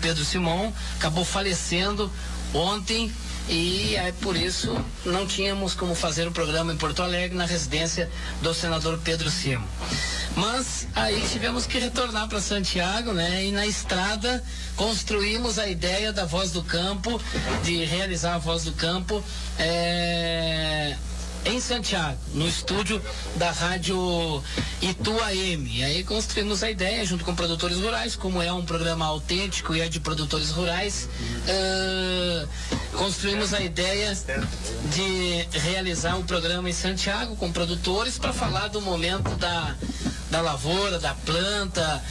Pedro Simão acabou falecendo ontem e aí por isso não tínhamos como fazer o programa em Porto Alegre na residência do senador Pedro Simão. Mas aí tivemos que retornar para Santiago, né? E na estrada construímos a ideia da Voz do Campo, de realizar a Voz do Campo em Santiago, no estúdio da rádio Itu AM. E aí construímos a ideia junto com produtores rurais, como é um programa autêntico e é de produtores rurais, construímos a ideia de realizar um programa em Santiago com produtores para falar do momento da lavoura, da planta,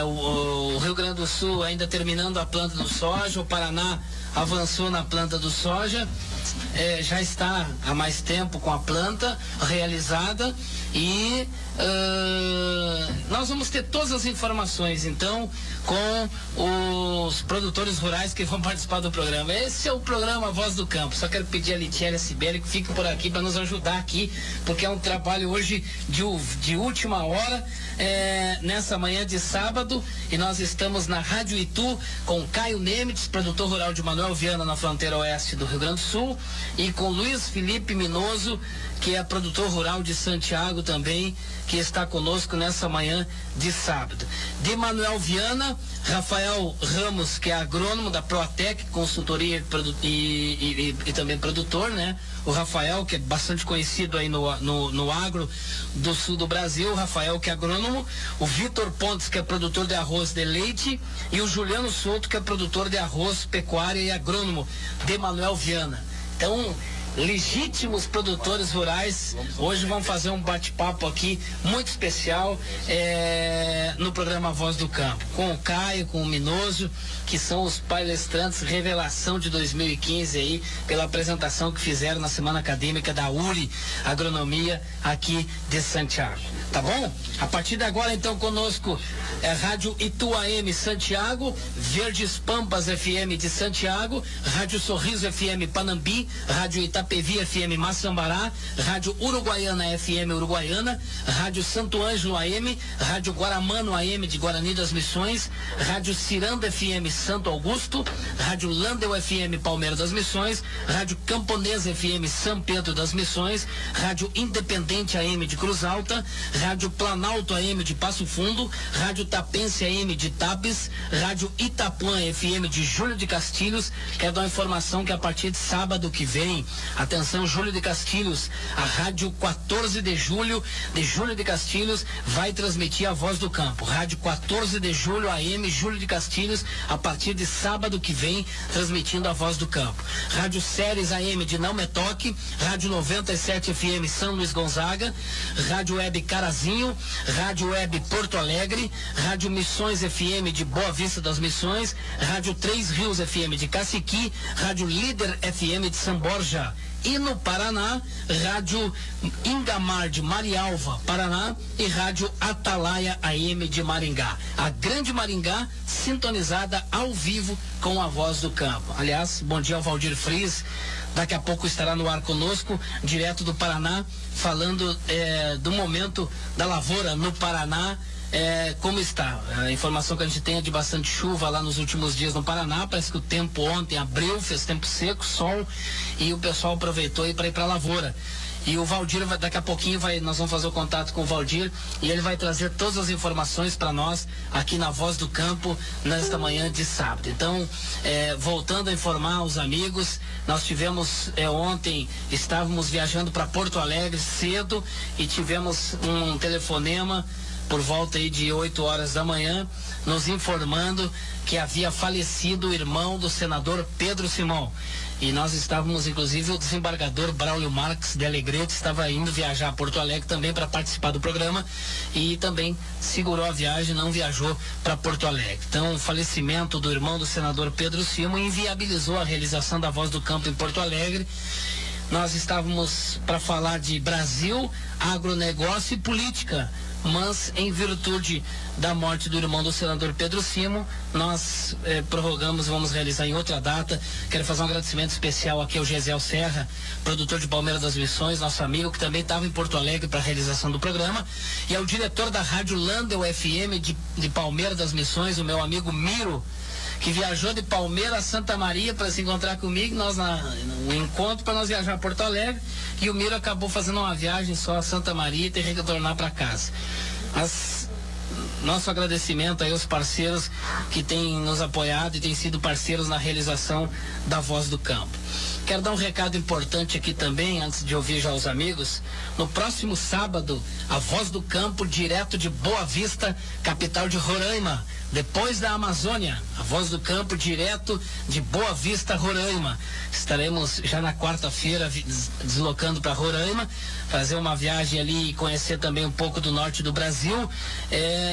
o Rio Grande do Sul ainda terminando a planta do soja, o Paraná avançou na planta do soja, já está há mais tempo com a planta realizada e nós vamos ter todas as informações então com os produtores rurais que vão participar do programa. Esse é o programa Voz do Campo. Só quero pedir a Litiélia Sibeli que fique por aqui para nos ajudar aqui, porque é um trabalho hoje de última hora, nessa manhã de sábado, e nós estamos na Rádio Itu com Caio Nemitz, produtor rural de Manuel Viana, na fronteira oeste do Rio Grande do Sul, e com Luiz Felipe Minoso, que é produtor rural de Santiago também, que está conosco nessa manhã de sábado. De Manuel Viana, Rafael Ramos, que é agrônomo da Proatec, consultoria e também produtor, né? O Rafael, que é bastante conhecido aí no agro do sul do Brasil, o Rafael, que é agrônomo, o Vitor Pontes, que é produtor de arroz de leite, e o Juliano Souto, que é produtor de arroz, pecuária e agrônomo de Manuel Viana. Então, legítimos produtores rurais hoje vão fazer um bate-papo aqui muito especial no programa Voz do Campo, com o Caio, com o Minoso, que são os palestrantes revelação de 2015 aí, pela apresentação que fizeram na semana acadêmica da URI Agronomia aqui de Santiago, tá bom? A partir de agora então conosco Rádio Itu AM Santiago, Verdes Pampas FM de Santiago, Rádio Sorriso FM Panambi, Rádio Itapevi FM Maçambará, Rádio Uruguaiana FM Uruguaiana, Rádio Santo Ângelo AM, Rádio Guaramano AM de Guarani das Missões, Rádio Ciranda FM Santo Augusto, Rádio Landel FM Palmeira das Missões, Rádio Camponesa FM São Pedro das Missões, Rádio Independente AM de Cruz Alta, Rádio Planalto AM de Passo Fundo, Rádio Tapense AM de Tapes, Rádio Itapuã FM de Júlio de Castilhos. Quero dar uma informação que a partir de sábado que vem, atenção, Júlio de Castilhos, a Rádio 14 de Julho de Castilhos vai transmitir a Voz do Campo. Rádio 14 de Julho AM Júlio de Castilhos, a partir de sábado que vem, transmitindo a Voz do Campo. Rádio Séries AM de Não Me Toque, Rádio 97 FM São Luís Gonzaga, Rádio Web Carazinho, Rádio Web Porto Alegre, Rádio Missões FM de Boa Vista das Missões, Rádio Três Rios FM de Caciqui, Rádio Líder FM de São Borja. E no Paraná, Rádio Ingamar de Marialva, Paraná, e Rádio Atalaia AM de Maringá. A Grande Maringá sintonizada ao vivo com a Voz do Campo. Aliás, bom dia ao Valdir Friis, daqui a pouco estará no ar conosco, direto do Paraná, falando do momento da lavoura no Paraná. Como está? A informação que a gente tem é de bastante chuva lá nos últimos dias no Paraná. Parece que o tempo ontem abriu, fez tempo seco, sol, e o pessoal aproveitou para ir para a lavoura. E o Valdir, daqui a pouquinho, nós vamos fazer o contato com o Valdir e ele vai trazer todas as informações para nós aqui na Voz do Campo nesta manhã de sábado. Então, voltando a informar os amigos, nós tivemos ontem, estávamos viajando para Porto Alegre cedo e tivemos um telefonema por volta aí de 8 horas da manhã, nos informando que havia falecido o irmão do senador Pedro Simão. E nós estávamos, inclusive, o desembargador Braulio Marques de Alegrete estava indo viajar a Porto Alegre também para participar do programa e também segurou a viagem, não viajou para Porto Alegre. Então, o falecimento do irmão do senador Pedro Simão inviabilizou a realização da Voz do Campo em Porto Alegre. Nós estávamos para falar de Brasil, agronegócio e política, mas em virtude da morte do irmão do senador Pedro Simão, nós prorrogamos, vamos realizar em outra data. Quero fazer um agradecimento especial aqui ao Gesiel Serra, produtor de Palmeira das Missões, nosso amigo que também estava em Porto Alegre para a realização do programa, e ao diretor da Rádio Landel FM de Palmeira das Missões, o meu amigo Miro, que viajou de Palmeira a Santa Maria para se encontrar comigo, nós no encontro para nós viajar a Porto Alegre, e o Miro acabou fazendo uma viagem só a Santa Maria e ter que retornar para casa. Nosso agradecimento aí aos parceiros que têm nos apoiado e têm sido parceiros na realização da Voz do Campo. Quero dar um recado importante aqui também, antes de ouvir já os amigos. No próximo sábado, a Voz do Campo, direto de Boa Vista, capital de Roraima, depois da Amazônia. A Voz do Campo, direto de Boa Vista, Roraima. Estaremos já na quarta-feira deslocando para Roraima, fazer uma viagem ali e conhecer também um pouco do norte do Brasil.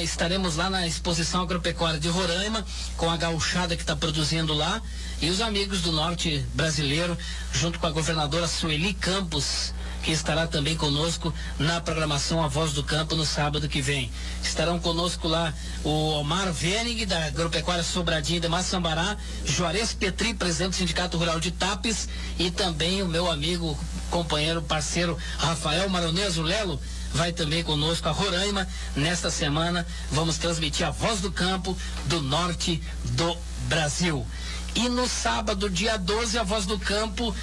Estaremos lá na exposição agropecuária de Roraima, com a gauchada que está produzindo lá, e os amigos do norte brasileiro, junto com a governadora Sueli Campos, que estará também conosco na programação A Voz do Campo no sábado que vem. Estarão conosco lá o Omar Venig, da Agropecuária Sobradinho de Maçambará, Juarez Petri, presidente do Sindicato Rural de Tapes, e também o meu amigo, companheiro, parceiro Rafael Maroneso Lelo, vai também conosco a Roraima. Nesta semana vamos transmitir a Voz do Campo do norte do Brasil. E no sábado, dia 12, a Voz do Campo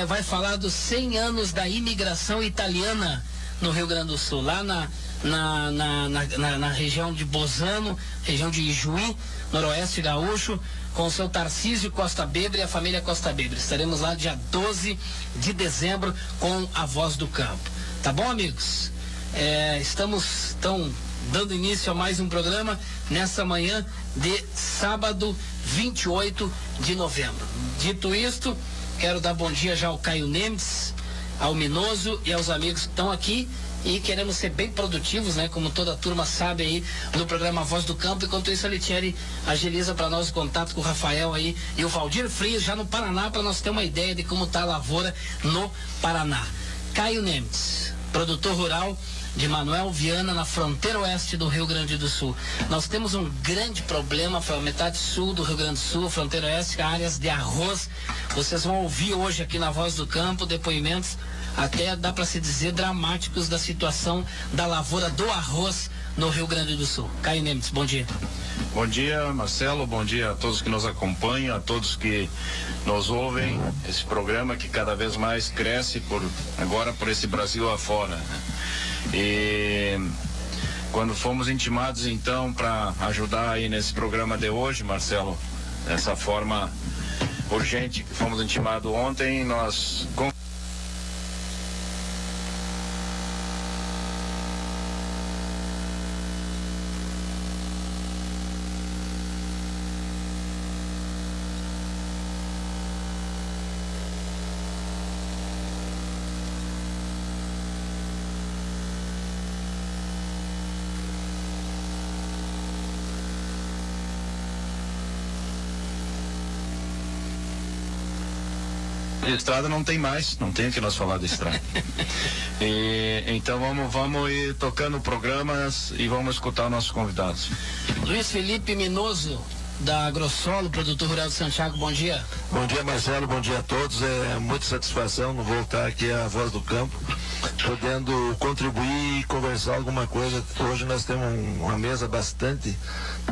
vai falar dos 100 anos da imigração italiana no Rio Grande do Sul, lá na região de Bozano, região de Ijuí, noroeste gaúcho, com o seu Tarcísio Costa Bebre e a família Costa Bebre. Estaremos lá dia 12 de dezembro com a Voz do Campo. Tá bom, amigos? Estamos dando início a mais um programa nessa manhã de sábado 28 de novembro. Dito isto, quero dar bom dia já ao Caio Nemes, ao Minoso e aos amigos que estão aqui, e queremos ser bem produtivos, né? Como toda a turma sabe aí, no programa Voz do Campo. Enquanto isso, a Letieri agiliza para nós o contato com o Rafael aí e o Valdir Frias já no Paraná, para nós ter uma ideia de como está a lavoura no Paraná. Caio Nemes, produtor rural de Manuel Viana, na fronteira oeste do Rio Grande do Sul. Nós temos um grande problema para a metade sul do Rio Grande do Sul, fronteira oeste, áreas de arroz. Vocês vão ouvir hoje aqui na Voz do Campo depoimentos, até dá para se dizer, dramáticos da situação da lavoura do arroz no Rio Grande do Sul. Caio Nemes, bom dia. Bom dia, Marcelo, bom dia a todos que nos acompanham, a todos que nos ouvem, esse programa que cada vez mais cresce agora por esse Brasil afora. E quando fomos intimados então para ajudar aí nesse programa de hoje, Marcelo, dessa forma urgente que fomos intimados ontem, nós de estrada não tem mais, não tem o que nós falar de estrada. Então vamos ir tocando programas e vamos escutar os nossos convidados. Luiz Felipe Minoso, da Agrossolo, produtor rural de Santiago, bom dia. Bom dia, Marcelo, bom dia a todos. É muita satisfação voltar aqui à Voz do Campo, podendo contribuir e conversar alguma coisa. Hoje nós temos uma mesa bastante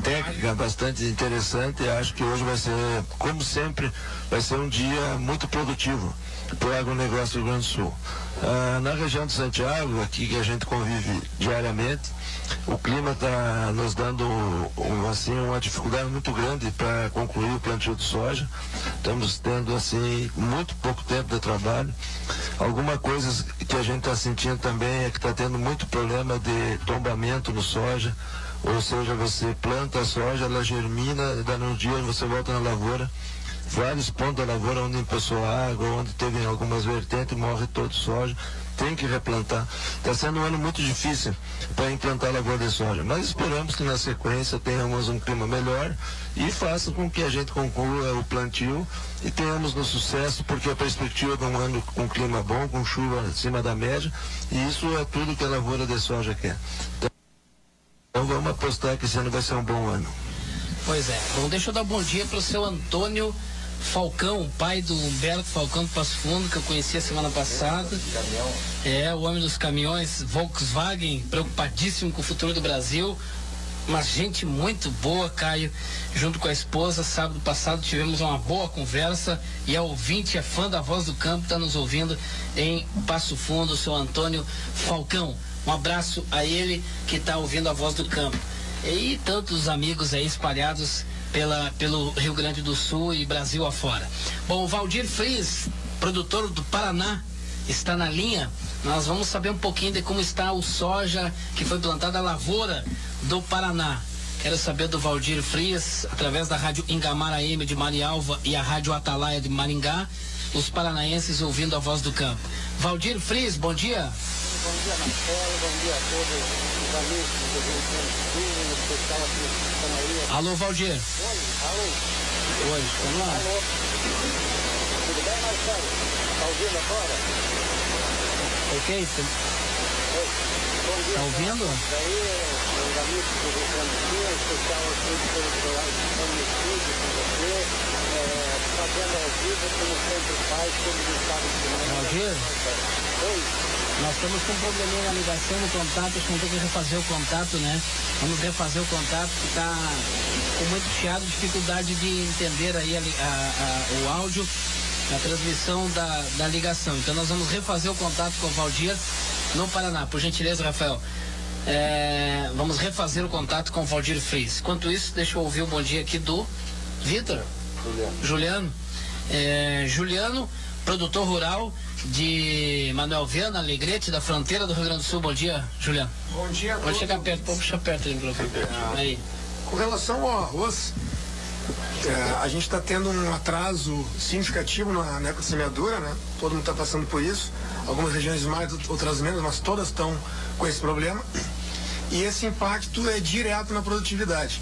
técnica, bastante interessante, e acho que hoje vai ser, como sempre, vai ser um dia muito produtivo para o agronegócio do Rio Grande do Sul. Na região de Santiago, aqui que a gente convive diariamente, o clima está nos dando uma dificuldade muito grande para concluir o plantio de soja. Estamos tendo muito pouco tempo de trabalho. Alguma coisa que a gente está sentindo também é que está tendo muito problema de tombamento no soja. Ou seja, você planta a soja, ela germina, daí no dia você volta na lavoura, vários pontos da lavoura onde empoçou água, onde teve algumas vertentes, morre todo soja, tem que replantar. Está sendo um ano muito difícil para implantar a lavoura de soja, mas esperamos que na sequência tenhamos um clima melhor e faça com que a gente conclua o plantio e tenhamos no sucesso, porque a perspectiva de um ano com clima bom, com chuva acima da média, e isso é tudo que a lavoura de soja quer. Então vamos apostar que esse ano vai ser um bom ano. Pois é. Bom, deixa eu dar um bom dia para o seu Antônio Falcão, pai do Humberto Falcão do Passo Fundo, que eu conheci a semana passada. O homem dos caminhões, Volkswagen, preocupadíssimo com o futuro do Brasil. uma gente muito boa, Caio, junto com a esposa. Sábado passado tivemos uma boa conversa e a ouvinte é fã da Voz do Campo, está nos ouvindo em Passo Fundo, o seu Antônio Falcão. Um abraço a ele que está ouvindo a Voz do Campo. E tantos amigos aí espalhados pelo Rio Grande do Sul e Brasil afora. Bom, o Valdir Fries, produtor do Paraná, está na linha. Nós vamos saber um pouquinho de como está o soja que foi plantada, a lavoura do Paraná. Quero saber do Valdir Frias, através da Rádio Ingamar AM de Marialva e a Rádio Atalaia de Maringá, os paranaenses ouvindo a Voz do Campo. Valdir Frias, bom dia. Bom dia, Marcelo, bom dia a todos os amigos do Rio Grande do Sul, em especial aqui que estão aí. Alô, Valdir. Oi, alô. Oi, vamos lá. Alô. Tudo bem, Marcelo? Está ouvindo agora? Ok? Oi. Bom dia. Tá ouvindo? Daí, meus amigos do Rio Grande do Sul, em especial aqui todos que estão no estúdio com você, fazendo ao vivo, como sempre faz, todo o estado de semana. Valdir? Oi. Nós estamos com um probleminha na ligação, no contato, acho que vamos ter que refazer o contato, né? Vamos refazer o contato, que está com muito chiado, dificuldade de entender aí o áudio, a transmissão da ligação. Então nós vamos refazer o contato com o Valdir no Paraná. Por gentileza, Rafael. Vamos refazer o contato com o Valdir Fries. Enquanto isso, deixa eu ouvir o bom dia aqui do Vitor. Juliano. Juliano, produtor rural de Manuel Viana, Alegrete, da fronteira do Rio Grande do Sul. Bom dia, Juliano. Bom dia. Pode chegar perto, pode puxar perto aí, aí. Com relação ao arroz, a gente está tendo um atraso significativo na época de semeadura, né? Todo mundo está passando por isso. Algumas regiões mais, outras menos, mas todas estão com esse problema. E esse impacto é direto na produtividade.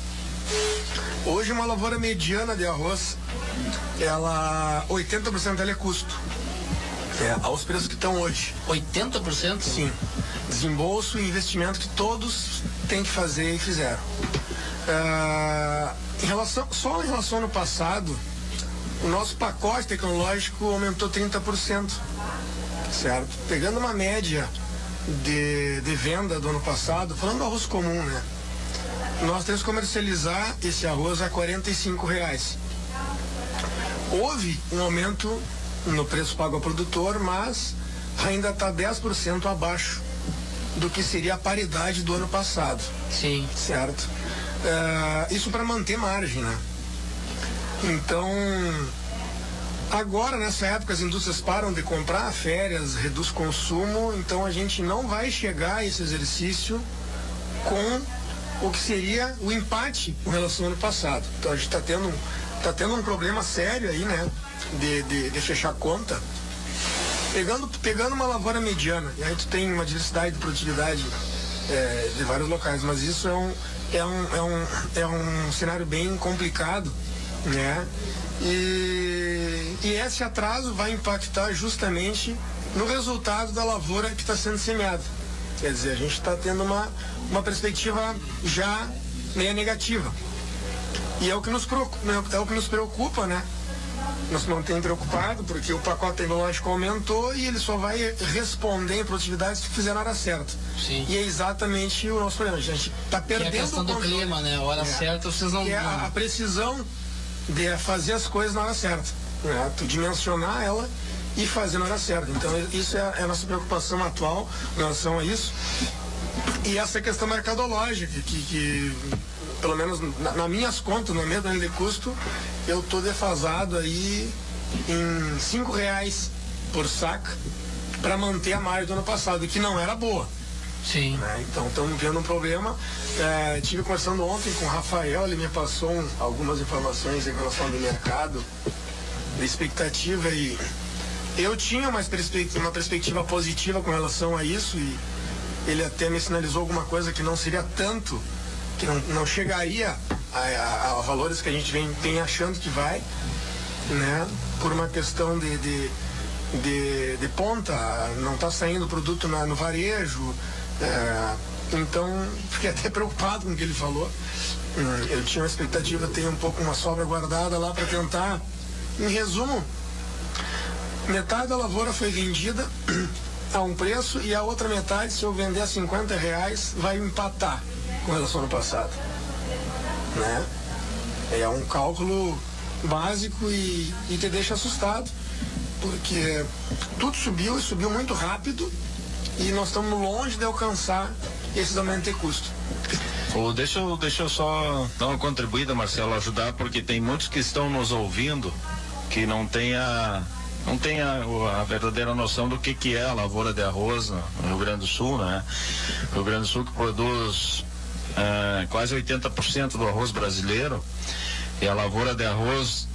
Hoje uma lavoura mediana de arroz, 80% dela é custo. Aos preços que estão hoje. 80%? Sim. Desembolso e investimento que todos têm que fazer e fizeram. Só em relação ao ano passado, o nosso pacote tecnológico aumentou 30%. Certo? Pegando uma média de venda do ano passado, falando do arroz comum, né? Nós temos que comercializar esse arroz a R$45. Houve um aumento no preço pago ao produtor, mas ainda está 10% abaixo do que seria a paridade do ano passado. Sim. Certo? Isso para manter margem, né? Então, agora nessa época as indústrias param de comprar, férias, reduz consumo, então a gente não vai chegar a esse exercício com o que seria o empate com relação ao ano passado. Então a gente está tendo um problema sério aí, né? De fechar a conta. Pegando uma lavoura mediana, e a gente tem uma diversidade de produtividade de vários locais, mas isso é um cenário bem complicado, né? E esse atraso vai impactar justamente no resultado da lavoura que está sendo semeada. Quer dizer, a gente está tendo uma perspectiva já meio negativa. E é o que nos preocupa, né? Nos mantém preocupado, porque o pacote tecnológico aumentou e ele só vai responder em produtividade se fizer na hora certa. Sim. E é exatamente o nosso problema. A gente está perdendo que é a questão do clima, né? A hora certa vocês não... É a precisão de fazer as coisas na hora certa. Né? Tu dimensionar ela e fazer na hora certa. Então isso é a nossa preocupação atual em relação a isso. E essa questão mercadológica, que pelo menos nas minhas contas, no meu plano de custo, eu estou defasado aí em R$5 por saca para manter a margem do ano passado, que não era boa. Sim. Né? Então estamos vendo um problema. Tive conversando ontem com o Rafael, ele me passou algumas informações em relação ao mercado, da expectativa, e eu tinha uma perspectiva positiva com relação a isso, e ele até me sinalizou alguma coisa que não seria tanto, que não chegaria a valores que a gente vem achando que vai, né? Por uma questão de ponta, não está saindo produto no varejo, então fiquei até preocupado com o que ele falou. Eu tinha uma expectativa, tenho um pouco uma sobra guardada lá para tentar. Em resumo, metade da lavoura foi vendida a um preço e a outra metade, se eu vender a R$50, vai empatar com relação ao ano passado. né? É um cálculo básico e te deixa assustado, porque tudo subiu e subiu muito rápido e nós estamos longe de alcançar esse aumento de custo. Deixa eu só dar uma contribuída, Marcelo, ajudar, porque tem muitos que estão nos ouvindo que não tem a verdadeira noção do que é a lavoura de arroz no Rio Grande do Sul, né? O Rio Grande do Sul que produz quase 80% do arroz brasileiro, e a lavoura de arroz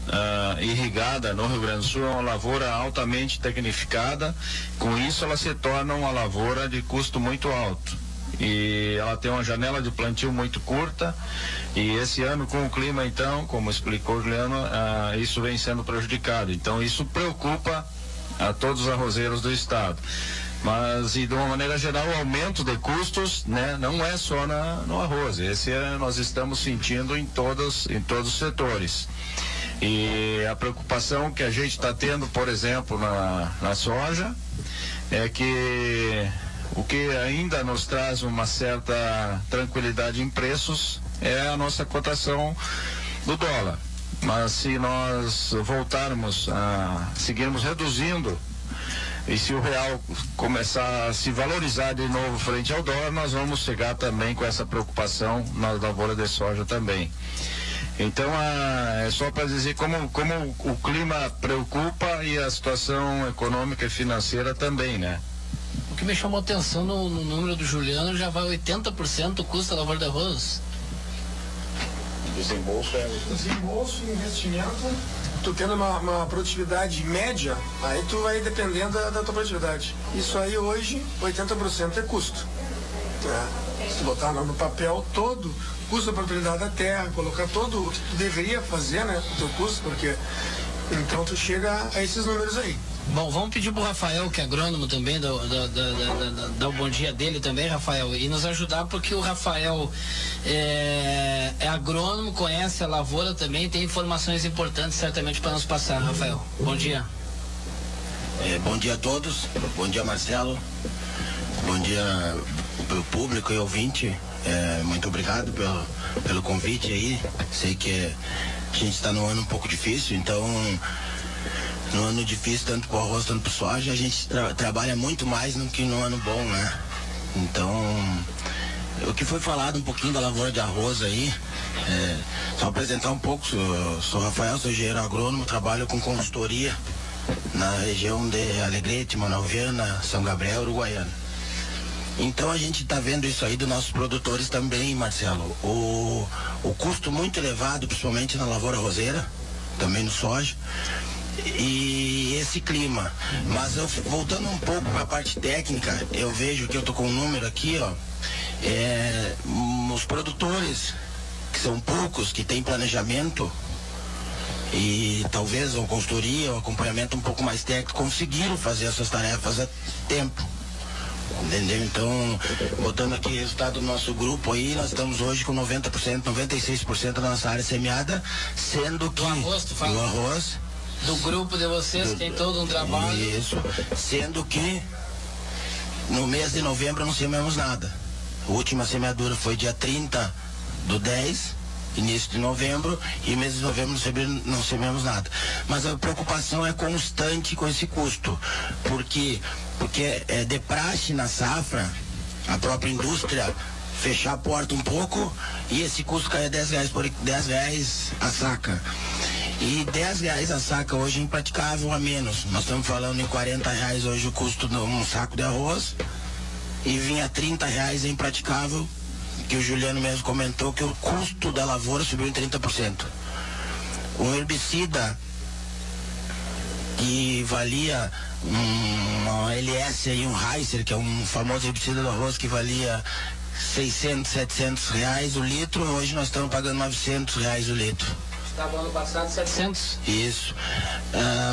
irrigada no Rio Grande do Sul é uma lavoura altamente tecnificada. Com isso ela se torna uma lavoura de custo muito alto. E ela tem uma janela de plantio muito curta, e esse ano com o clima, então, como explicou o Juliano, isso vem sendo prejudicado. Então isso preocupa a todos os arrozeiros do estado. Mas, e de uma maneira geral, o aumento de custos, né, não é só no arroz. Nós estamos sentindo em todos os setores. E a preocupação que a gente está tendo, por exemplo, na soja, é que o que ainda nos traz uma certa tranquilidade em preços é a nossa cotação do dólar. Mas se nós voltarmos seguirmos reduzindo, e se o real começar a se valorizar de novo frente ao dólar, nós vamos chegar também com essa preocupação na lavoura de soja também. Então, é só para dizer como o clima preocupa e a situação econômica e financeira também, né? O que me chamou atenção no número do Juliano, já vai 80% do custo da lavoura de arroz. Desembolso e investimento, tu tendo uma produtividade média, aí tu vai dependendo da tua produtividade. Isso aí hoje, 80% é custo. Se botar no papel todo, custo da propriedade da terra, colocar todo o que tu deveria fazer, né, o teu custo, porque então tu chega a esses números aí. Bom, vamos pedir pro Rafael, que é agrônomo também, dar o bom dia dele também, Rafael, e nos ajudar, porque o Rafael é agrônomo, conhece a lavoura também, tem informações importantes certamente para nos passar. Rafael, bom dia. Bom dia a todos, bom dia Marcelo, bom dia pro público e ouvinte, muito obrigado pelo convite aí. Sei que a gente está num ano um pouco difícil, então no ano difícil, tanto pro arroz, tanto pro soja, a gente trabalha muito mais do que no ano bom, né? Então, o que foi falado um pouquinho da lavoura de arroz aí, só apresentar um pouco, sou Rafael, sou engenheiro agrônomo, trabalho com consultoria na região de Alegrete, Manoel Viana, São Gabriel, Uruguaiana. Então a gente está vendo isso aí dos nossos produtores também, Marcelo. O custo muito elevado, principalmente na lavoura arrozeira, também no soja. E esse clima, mas voltando um pouco para a parte técnica, eu vejo que eu tô com um número aqui, ó, os produtores, que são poucos, que têm planejamento e talvez uma consultoria, um acompanhamento um pouco mais técnico, conseguiram fazer essas tarefas a tempo, entendeu? Então, botando aqui o resultado do nosso grupo aí, nós estamos hoje com 90%, 96% da nossa área semeada, sendo que do arroz, tu fala? Do arroz. Do grupo de vocês, tem todo um trabalho. Isso, sendo que no mês de novembro não sememos nada. A última semeadura foi dia 30/10, início de novembro, e mês de novembro não sememos nada. Mas a preocupação é constante com esse custo, porque é de praxe na safra, a própria indústria fechar a porta um pouco e esse custo cai a R$10 a saca. E R$10 a saca hoje é impraticável a menos. Nós estamos falando em R$40 hoje o custo de um saco de arroz, e vinha R$30 é impraticável, que o Juliano mesmo comentou que o custo da lavoura subiu em 30%. Um herbicida que valia uma LS e um Heiser, que é um famoso herbicida do arroz, que valia R$600, R$700 o litro, hoje nós estamos pagando R$900 o litro. Estava ano passado 700. Isso.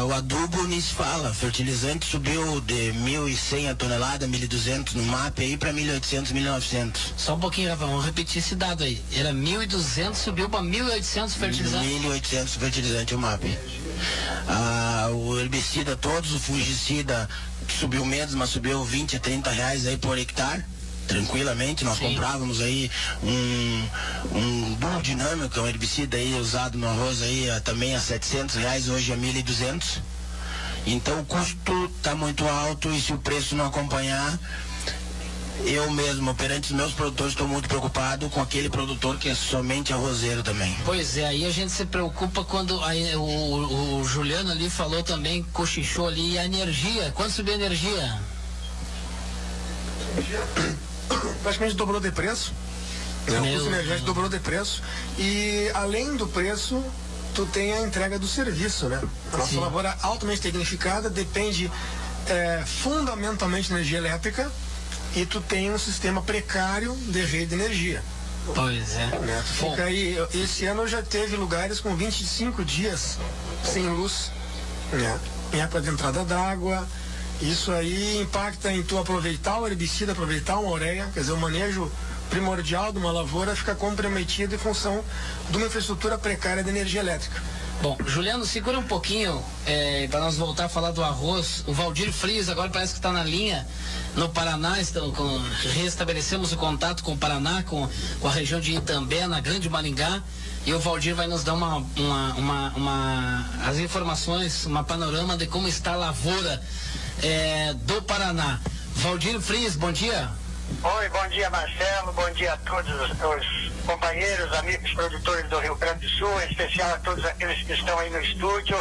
O adubo nem se fala. Fertilizante subiu de 1.100 a tonelada, 1.200 no MAP aí para 1.800, 1.900. Só um pouquinho, Rafa, vamos repetir esse dado aí. Era 1.200, subiu para 1.800 fertilizante. 1.800 fertilizante o MAP. O herbicida todos, o fungicida subiu menos, mas subiu R$20 a R$30 aí por hectare. tranquilamente. Nós comprávamos aí um Bull dinâmico, que é um herbicida aí usado no arroz aí também a R$700, hoje é 1.200. Então o custo está muito alto e se o preço não acompanhar, eu mesmo, perante os meus produtores, estou muito preocupado com aquele produtor que é somente arrozeiro também. Pois é, aí a gente se preocupa quando aí, o Juliano ali falou também, cochichou ali, e a energia, quando subiu a energia? Praticamente dobrou de preço. O custo energético dobrou de preço. E além do preço, tu tem a entrega do serviço, né? A nossa lavoura altamente tecnificada depende fundamentalmente de energia elétrica e tu tem um sistema precário de rede de energia. Pois é. Né? Tu fica aí, esse ano já teve lugares com 25 dias sem luz, né? Em época de entrada d'água. Isso aí impacta em tu aproveitar o herbicida, aproveitar uma ureia, quer dizer, o manejo primordial de uma lavoura fica comprometido em função de uma infraestrutura precária de energia elétrica. Bom, Juliano, segura um pouquinho para nós voltar a falar do arroz. O Valdir Frias agora parece que está na linha no Paraná. Restabelecemos o contato com o Paraná, com a região de Itambé, na Grande Maringá. E o Valdir vai nos dar as informações, uma panorama de como está a lavoura do Paraná. Valdir Frias, bom dia. Oi, bom dia, Marcelo, bom dia a todos os companheiros, amigos produtores do Rio Grande do Sul, em especial a todos aqueles que estão aí no estúdio,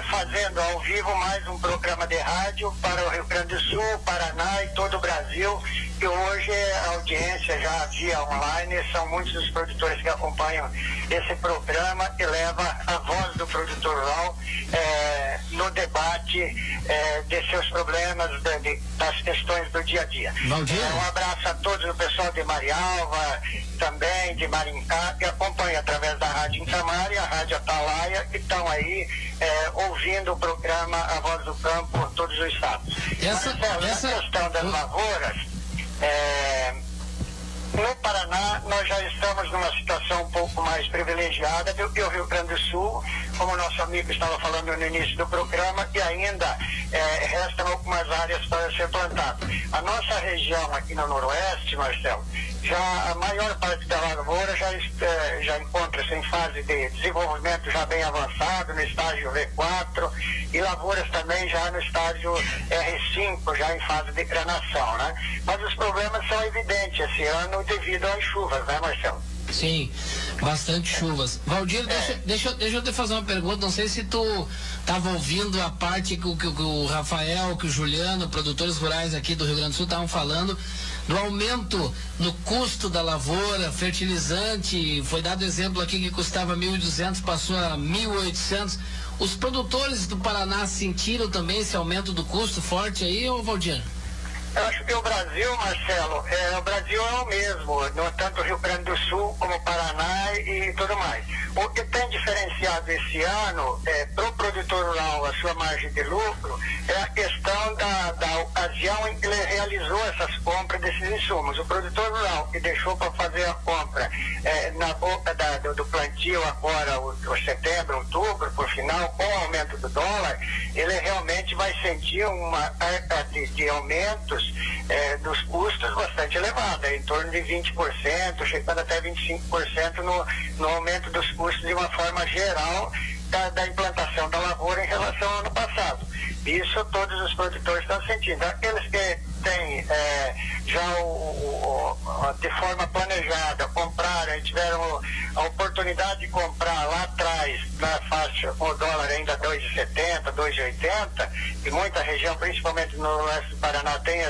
fazendo ao vivo mais um programa de rádio para o Rio Grande do Sul, Paraná e todo o Brasil. E hoje a audiência já via online, são muitos os produtores que acompanham esse programa e leva a voz do produtor rural no debate de seus problemas, das questões do dia a dia. Um abraço a todos, o pessoal de Marialva, também de Maringá, que acompanha através da Rádio Itamar e a Rádio Atalaia, que estão aí ouvindo o programa A Voz do Campo por todos os estados. Essa questão das lavouras, no Paraná nós já estamos numa situação um pouco mais privilegiada do que o Rio Grande do Sul, como o nosso amigo estava falando no início do programa, e ainda restam algumas áreas para ser plantado. A nossa região aqui no Noroeste, Marcelo, já a maior parte da lavoura já encontra-se em fase de desenvolvimento já bem avançado, no estágio V4, e lavouras também já no estágio R5, já em fase de granação, né? Mas os problemas são evidentes esse ano devido às chuvas, né, Marcelo? Sim, bastante chuvas. Valdir, deixa eu te fazer uma pergunta, não sei se tu estava ouvindo a parte que o Rafael, que o Juliano, produtores rurais aqui do Rio Grande do Sul estavam falando do aumento no custo da lavoura, fertilizante, foi dado exemplo aqui que custava 1.200, passou a 1.800. Os produtores do Paraná sentiram também esse aumento do custo forte aí, ô Valdir? Eu acho que o Brasil, Marcelo, o Brasil é o mesmo, tanto o Rio Grande do Sul como o Paraná e tudo mais. O que tem diferenciado esse ano para o produtor rural, a sua margem de lucro, é a questão da ocasião em que ele realizou essas compras desses insumos. O produtor rural que deixou para fazer a compra na boca do plantio agora, o setembro, outubro, por final, com o aumento do dólar, ele realmente vai sentir uma de aumentos dos custos bastante elevada, em torno de 20%, chegando até 25% no aumento dos custos de uma forma geral da implantação da lavoura em relação ao ano passado. Isso todos os produtores estão sentindo. Aqueles que têm já de forma planejada, compraram e tiveram a oportunidade de comprar lá atrás, na faixa, com o dólar ainda 2,70, 2,80, e muita região, principalmente no noroeste do Paraná, tem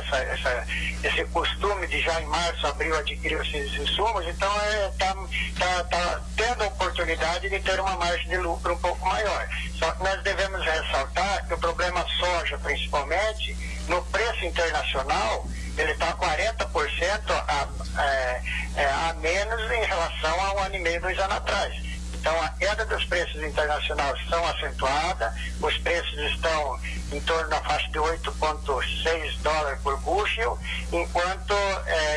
esse costume de já em março, abril, adquirir esses insumos, então está tendo a oportunidade de ter uma margem de lucro um pouco maior. Só que nós devemos ressaltar que o problema soja, principalmente, no preço internacional, ele está 40% a menos em relação a 1 ano e meio, 2 anos atrás. Então a queda dos preços internacionais são acentuada, os preços estão em torno da faixa de 8,6 dólares por bushel, enquanto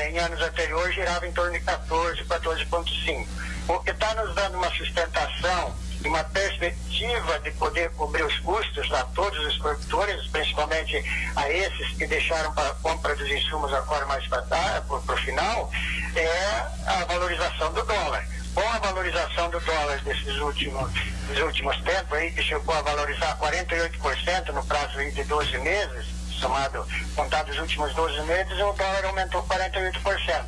em anos anteriores girava em torno de 14,5. O que está nos dando uma sustentação uma perspectiva de poder cobrir os custos a todos os produtores, principalmente a esses que deixaram para a compra dos insumos agora mais para o final, é a valorização do dólar. Com a valorização do dólar dos últimos tempos, aí, que chegou a valorizar 48% no prazo aí de 12 meses, contado os últimos 12 meses, o dólar aumentou 48%.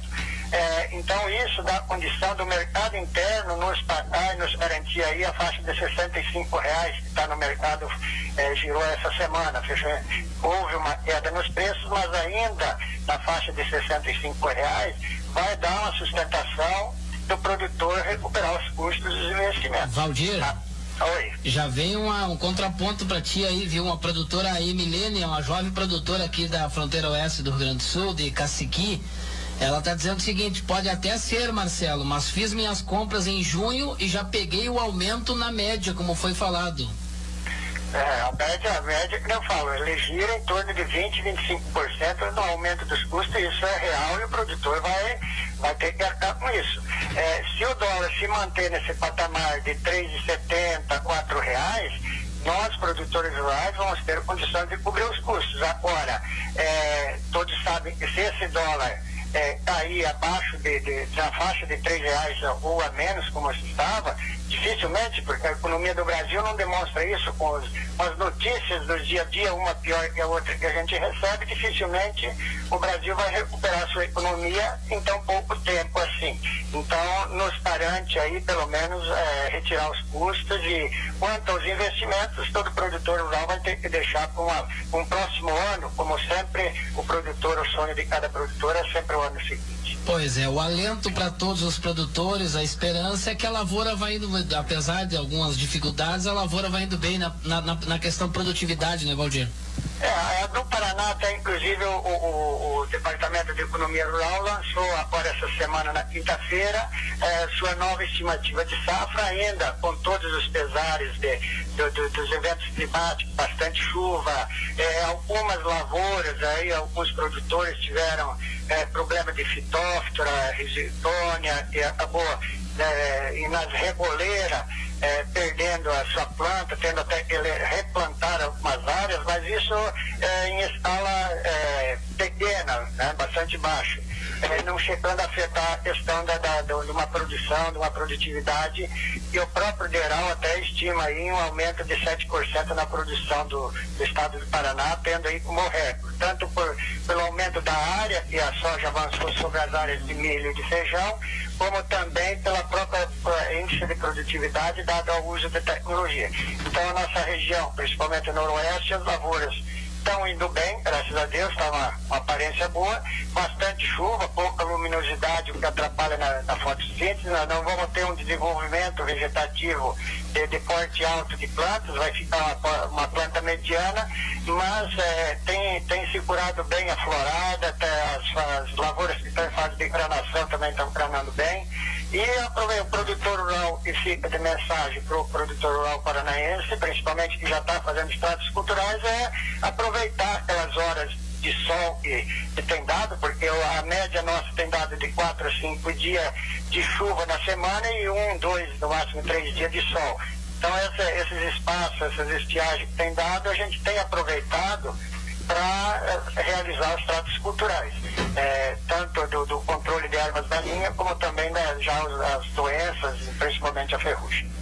Então isso dá condição do mercado interno nos pagar e nos garantir aí a faixa de R$65 que está no mercado, girou essa semana. Houve uma queda nos preços, mas ainda na faixa de R$65 vai dar uma sustentação do produtor recuperar os custos dos investimentos. Valdir, oi. Já vem um contraponto para ti aí, viu? Uma produtora aí, Milene, uma jovem produtora aqui da fronteira oeste do Rio Grande do Sul, de Caciqui. Ela está dizendo o seguinte: pode até ser, Marcelo, mas fiz minhas compras em junho e já peguei o aumento na média, como foi falado. A média que eu falo, ele gira em torno de 20, 25% no aumento dos custos, isso é real e o produtor vai ter que arcar com isso. Se o dólar se manter nesse patamar de R$3,70, R$4, nós, produtores rurais, vamos ter condição de cobrir os custos. Agora, todos sabem que se esse dólar cair abaixo na faixa de R$3 ou a menos, como estava, dificilmente, porque a economia do Brasil não demonstra isso com as notícias do dia a dia, uma pior que a outra que a gente recebe, dificilmente o Brasil vai recuperar a sua economia em tão pouco tempo assim. Então, nos garante aí, pelo menos, retirar os custos, e quanto aos investimentos, todo produtor rural vai ter que deixar para um próximo ano, como sempre, o sonho de cada produtor é sempre o ano seguinte. Pois é, o alento para todos os produtores, a esperança é que a lavoura vai indo, apesar de algumas dificuldades, a lavoura vai indo bem na questão produtividade, né, Valdir? No Paraná, até inclusive o Departamento de Economia Rural lançou agora essa semana, na quinta-feira, sua nova estimativa de safra, ainda com todos os pesares dos eventos climáticos, bastante chuva, algumas lavouras, aí alguns produtores tiveram problema de fitóftora, risitônia, e acabou e nas reboleiras perdendo a sua planta, tendo até que replantar algumas áreas, mas isso em escala pequena, né, bastante baixa, não chegando a afetar a questão de uma produção, de uma produtividade, e o próprio DERAL até estima aí um aumento de 7% na produção do estado do Paraná, tendo aí como recorde, tanto pelo aumento da área, que a soja avançou sobre as áreas de milho e de feijão, como também pela própria índice de produtividade dado ao uso de tecnologia. Então, a nossa região, principalmente o noroeste, as lavouras estão indo bem, graças a Deus, está uma aparência boa, bastante chuva, pouca luminosidade, o que atrapalha na fotossíntese. Nós não vamos ter um desenvolvimento vegetativo de porte alto de plantas, vai ficar uma planta mediana, mas tem se curado bem a florada, as lavouras que estão em fase de granação também estão granando bem. E o produtor rural, que fica de mensagem para o produtor rural paranaense, principalmente que já está fazendo estratos culturais, é aproveitar aquelas horas de sol que tem dado, porque a média nossa tem dado de 4 a 5 dias de chuva na semana e 1, 2, no máximo 3 dias de sol. Então esses espaços, essas estiagens que tem dado, a gente tem aproveitado para realizar os tratos culturais, tanto do controle de ervas daninhas, como também já as doenças, principalmente a ferrugem.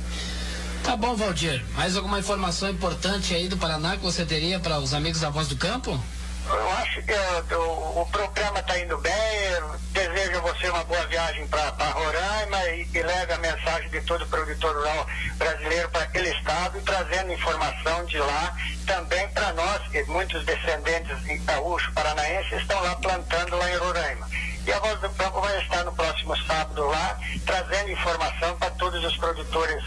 Tá bom, Valdir. Mais alguma informação importante aí do Paraná que você teria para os amigos da Voz do Campo? Eu acho que o programa está indo bem. Eu desejo a você uma boa viagem para Roraima e que leve a mensagem de todo produtor rural brasileiro para aquele estado, e trazendo informação de lá também para nós, que muitos descendentes de gaúcho paranaenses estão lá plantando lá em Roraima. E a Voz do Campo vai estar no próximo sábado lá, trazendo informação para todos os produtores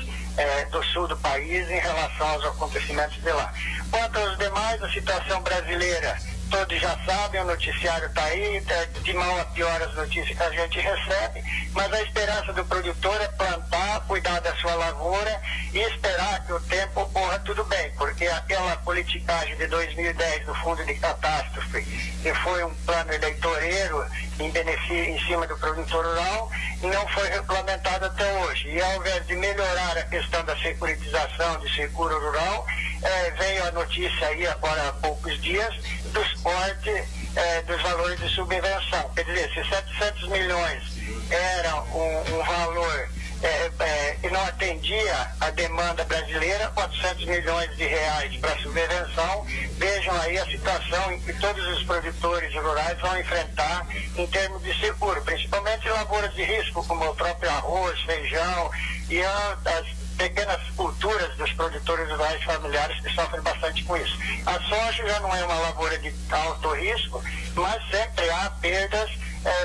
do sul do país em relação aos acontecimentos de lá. Quanto aos demais, a situação brasileira, todos já sabem, o noticiário está aí, de mal a pior as notícias que a gente recebe, mas a esperança do produtor é plantar, cuidar da sua lavoura e esperar que o tempo ocorra tudo bem, porque aquela politicagem de 2010 do Fundo de Catástrofe, que foi um plano eleitoreiro em cima do produtor rural, não foi regulamentado até hoje. E ao invés de melhorar a questão da securitização de seguro rural, veio a notícia aí agora há poucos dias dos cortes dos valores de subvenção. Quer dizer, se 700 milhões era um valor que não atendia a demanda brasileira, 400 milhões de reais para subvenção, vejam aí a situação em que todos os produtores rurais vão enfrentar em termos de seguro, principalmente lavouras de risco, como o próprio arroz, feijão e as pequenas culturas dos produtores rurais familiares que sofrem bastante com isso. A soja já não é uma lavoura de alto risco, mas sempre há perdas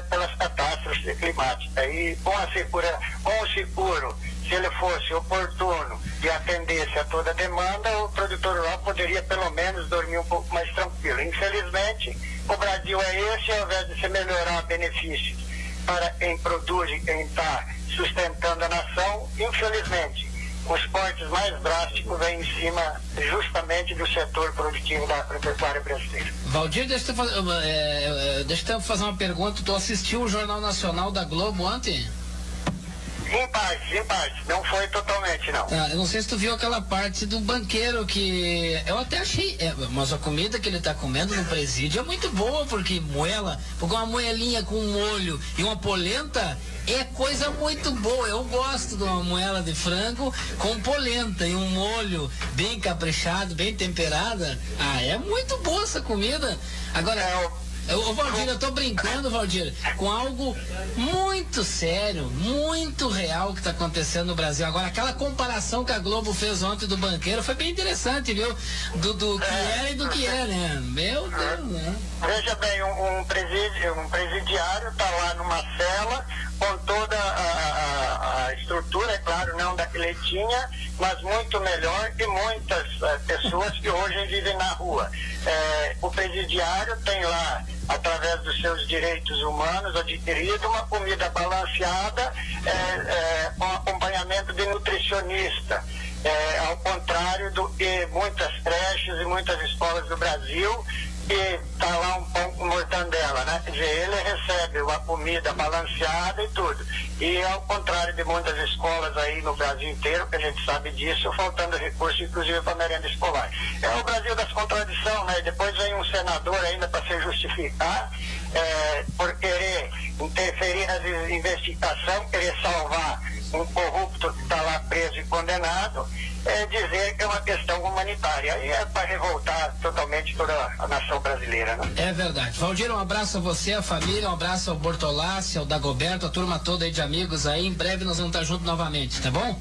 pelas catástrofes climáticas. E com o seguro, se ele fosse oportuno e atendesse a toda a demanda, o produtor rural poderia pelo menos dormir um pouco mais tranquilo. Infelizmente, o Brasil é esse, ao invés de se melhorar benefícios para quem produz e quem está sustentando a nação, infelizmente, os cortes mais drásticos vêm em cima justamente do setor produtivo da agropecuária brasileira. Valdir, deixa eu fazer uma pergunta. Tu assistiu o Jornal Nacional da Globo ontem? Em parte. Não foi totalmente, não. Eu não sei se tu viu aquela parte do banqueiro que eu até achei, mas a comida que ele tá comendo no presídio é muito boa, porque uma moelinha com molho e uma polenta é coisa muito boa. Eu gosto de uma moela de frango com polenta e um molho bem caprichado, bem temperada. É muito boa essa comida. Agora, Valdir, eu tô brincando, Valdir, com algo muito sério, muito real que tá acontecendo no Brasil. Agora, aquela comparação que a Globo fez ontem do banqueiro foi bem interessante, viu? Do que era e do que é, né? Meu Deus, né? Veja bem, um presidiário tá lá numa cela com toda a estrutura, é claro, não da que ele tinha, mas muito melhor que muitas pessoas que hoje vivem na rua. O presidiário tem lá, através dos seus direitos humanos, adquirido uma comida balanceada, com acompanhamento de nutricionista, ao contrário do que muitas creches e muitas escolas do Brasil, que está lá um pão com mortandela, né? Quer dizer, ele recebe uma comida balanceada e tudo. E ao contrário de muitas escolas aí no Brasil inteiro, que a gente sabe disso, faltando recursos, inclusive para merenda escolar. É o Brasil das contradições, né? E depois vem um senador ainda para se justificar, por querer interferir na investigação, querer salvar um corrupto que está lá preso e condenado, dizer que é uma questão humanitária. E é para revoltar totalmente toda a nação brasileira, né? É verdade. Valdir, um abraço a você, a família, um abraço ao Bortolassi, ao Dagoberto, a turma toda aí de amigos aí. Em breve nós vamos estar juntos novamente, tá bom?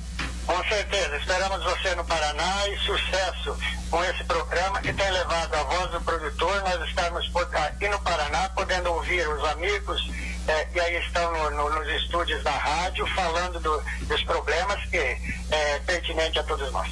Com certeza. Esperamos você no Paraná e sucesso com esse programa que tem levado a voz do produtor. Nós estamos aqui no Paraná podendo ouvir os amigos que aí estão nos estúdios da rádio falando dos problemas que é pertinente a todos nós.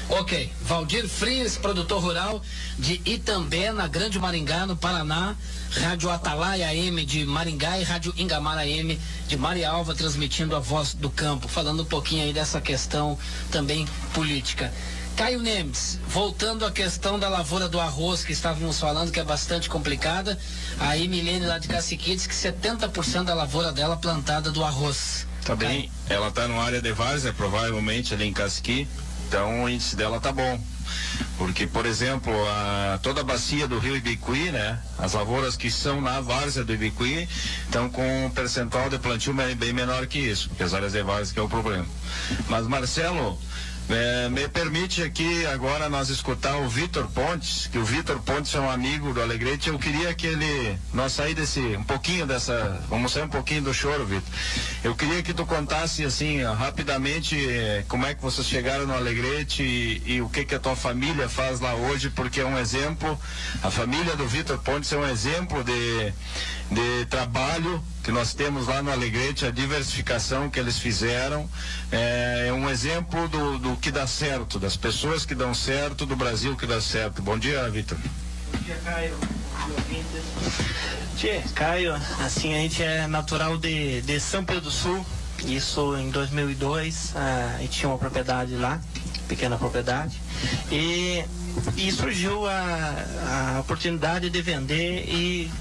Ok, Valdir Frias, produtor rural de Itambé, na Grande Maringá, no Paraná, Rádio Atalaia AM de Maringá e Rádio Ingamar AM de Marialva, transmitindo a voz do campo, falando um pouquinho aí dessa questão também política. Caio Nemes, voltando à questão da lavoura do arroz que estávamos falando, que é bastante complicada, a Emilene lá de Caciqui diz que 70% da lavoura dela plantada do arroz. Tá bem, ela tá numa área de várzea, provavelmente ali em Caciqui, então o índice dela tá bom. Porque, por exemplo, toda a bacia do rio Ibicuí, né? As lavouras que são na várzea do Ibicuí estão com um percentual de plantio bem menor que isso, porque as áreas de várzea que é o problema. Mas, Marcelo, me permite aqui agora nós escutar o Vitor Pontes, que o Vitor Pontes é um amigo do Alegrete. Eu queria que nós sair vamos sair um pouquinho do choro, Vitor. Eu queria que tu contasse assim, rapidamente, como é que vocês chegaram no Alegrete e o que a tua família faz lá hoje, porque é um exemplo, a família do Vitor Pontes é um exemplo de trabalho que nós temos lá no Alegrete, a diversificação que eles fizeram, é um exemplo do que dá certo, das pessoas que dão certo, do Brasil que dá certo. Bom dia, Vitor. Bom dia, Caio. Caio, assim, a gente é natural de São Pedro do Sul, isso em 2002, a gente tinha uma propriedade lá, pequena propriedade, e E surgiu a oportunidade de vender e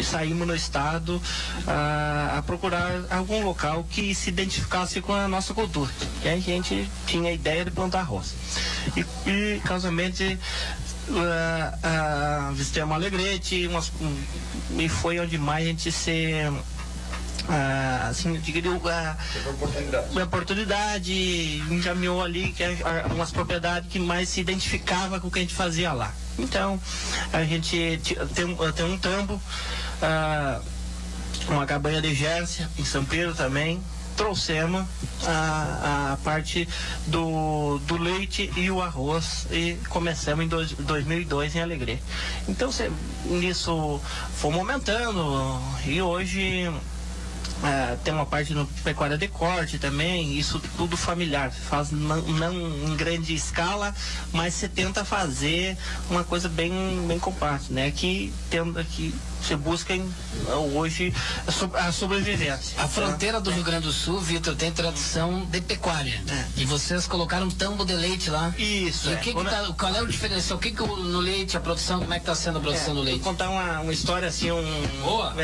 saímos no estado a procurar algum local que se identificasse com a nossa cultura. E a gente tinha a ideia de plantar arroz. E casualmente visitamos Alegrete e foi onde mais a gente se assim, adquiriu a oportunidade, encaminhou ali umas propriedades que mais se identificava com o que a gente fazia lá. Então, a gente tem um tambo, uma cabanha de Gércia em São Pedro também. Trouxemos a parte do leite e o arroz e começamos em 2002 em Alegrete. Então, nisso fomos aumentando e hoje tem uma parte no pecuária de corte também, isso tudo familiar, faz não em grande escala, mas você tenta fazer uma coisa bem compacta, né? Que você busca hoje a sobrevivência. A fronteira do Rio Grande do Sul, Vitor, tem tradição de pecuária. E vocês colocaram um tambo de leite lá. Isso. E qual é o diferencial? No leite, a produção, como é que está sendo a produção do leite? Vou contar uma história assim, Boa.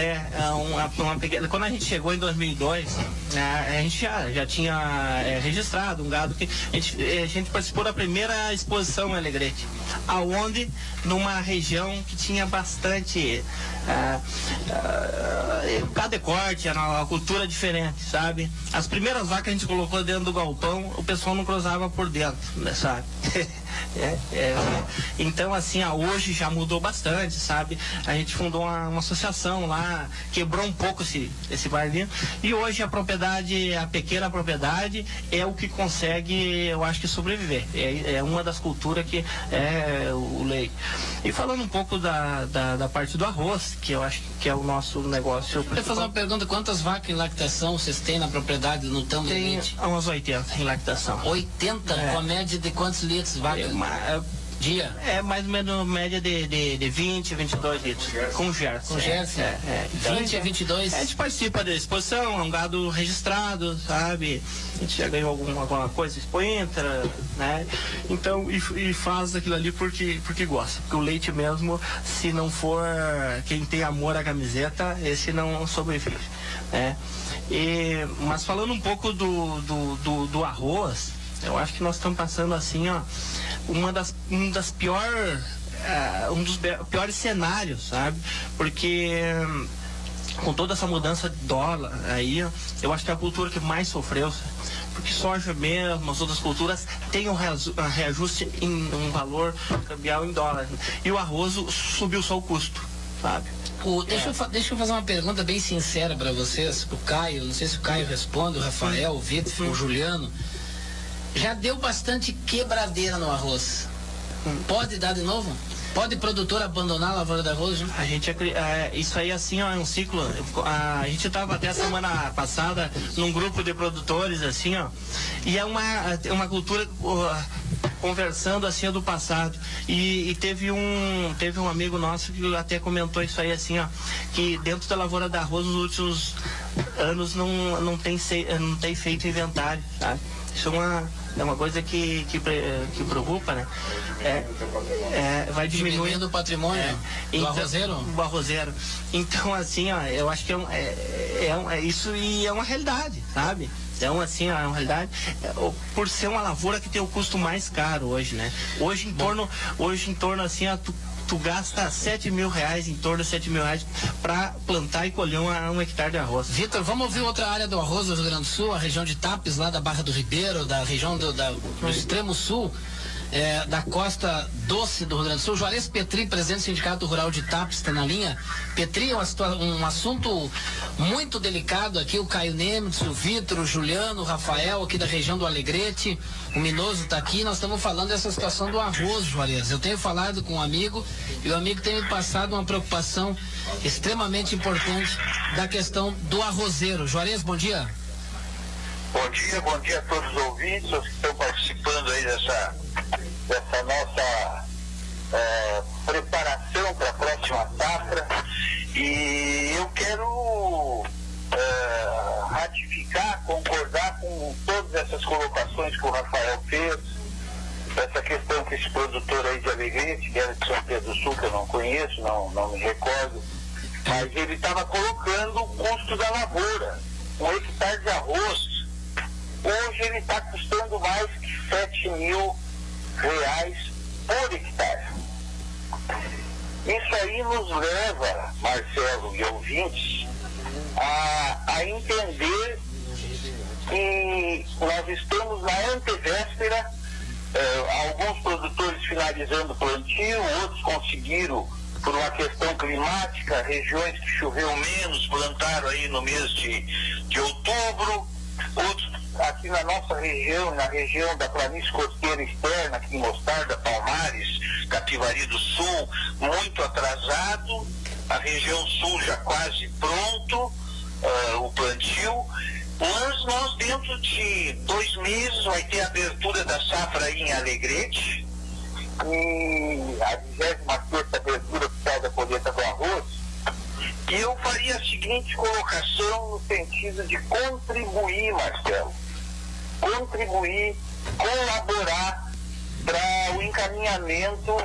Uma pequena. Quando a gente chegou em 2002, a gente já tinha registrado um gado que a gente participou da primeira exposição em Alegrete, aonde numa região que tinha bastante gado de corte, era uma cultura diferente, sabe? As primeiras vacas que a gente colocou dentro do galpão, o pessoal não cruzava por dentro, né, sabe? Então assim, hoje já mudou bastante, sabe? A gente fundou uma associação lá, quebrou um pouco esse barulho, e hoje a pequena propriedade é o que consegue, eu acho que sobreviver, é uma das culturas que é o leite. E falando um pouco da parte do arroz, que eu acho que é o nosso negócio. Eu vou fazer uma pergunta: quantas vacas em lactação vocês têm na propriedade, no tambo de leite? Tem umas 80 em lactação. 80? Com a média de quantos litros vaca? Dia? Mais ou menos média de 20 a 22 litros. Com Gércia. Com Gércia? Então, 20 a 22? A gente participa da exposição, é um gado registrado, sabe? A gente já ganhou alguma coisa, entra, né? Então, e faz aquilo ali porque gosta. Porque o leite mesmo, se não for quem tem amor à camiseta, esse não sobrevive, né? Mas falando um pouco do arroz, eu acho que nós estamos passando assim, um dos piores cenários, sabe? Porque com toda essa mudança de dólar aí, eu acho que é a cultura que mais sofreu, sabe? Porque soja mesmo, as outras culturas têm um reajuste em um valor cambial em dólar. E o arroz subiu só o custo, sabe? Deixa eu fazer uma pergunta bem sincera para vocês, pro Caio, não sei se o Caio responde, o Rafael, o Vitor, o Juliano. Já deu bastante quebradeira no arroz. Pode dar de novo? Pode produtor abandonar a lavoura de arroz? Né? A gente isso aí assim é um ciclo. A gente estava até a semana passada num grupo de produtores assim, e é uma cultura conversando assim do passado, e teve um amigo nosso que até comentou isso aí assim, que dentro da lavoura de arroz nos últimos anos não tem feito inventário, sabe? Isso é uma coisa que preocupa, né? Vai diminuindo o patrimônio do arrozeiro? Do arrozeiro. Então, assim, eu acho que isso e é uma realidade, sabe? Então, assim, é uma realidade, por ser uma lavoura que tem o custo mais caro hoje, né? Hoje em torno assim, tu gasta R$7.000, em torno de R$7.000 para plantar e colher um hectare de arroz. Vitor, vamos ouvir outra área do arroz do Rio Grande do Sul, a região de Tapes, lá da Barra do Ribeiro, da região do extremo sul, da costa doce do Rio Grande do Sul. Juarez Petri, presidente do Sindicato Rural de Tapes, está na linha. Petri, é um assunto muito delicado aqui, o Caio Nemitz, o Vitor, o Juliano, o Rafael, aqui da região do Alegrete, o Minoso está aqui, nós estamos falando dessa situação do arroz, Juarez. Eu tenho falado com um amigo, e o amigo tem me passado uma preocupação extremamente importante da questão do arrozeiro. Juarez, bom dia. Bom dia a todos os ouvintes, os que estão participando aí dessa nossa preparação para a próxima safra. E eu quero ratificar, concordar com todas essas colocações que o Rafael fez, essa questão que esse produtor aí de Alegrete, que era de São Pedro do Sul, que eu não conheço, não me recordo, mas ele estava colocando o custo da lavoura. Um hectare de arroz, hoje ele está custando mais que R$7.000 por hectare. Isso aí nos leva, Marcelo e ouvintes, a entender que nós estamos na antevéspera, alguns produtores finalizando o plantio, outros conseguiram, por uma questão climática, regiões que choveu menos, plantaram aí no mês de outubro, outros aqui na nossa região, na região da planície costeira externa, aqui em Mostarda, Palmares, Capivari do Sul, muito atrasado, a região sul já quase pronto, o plantio, mas nós dentro de 2 meses vai ter a abertura da safra aí em Alegrete, e a 24ª abertura oficial da colheita do arroz, e eu faria a seguinte colocação no sentido de contribuir, Marcelo, colaborar para o encaminhamento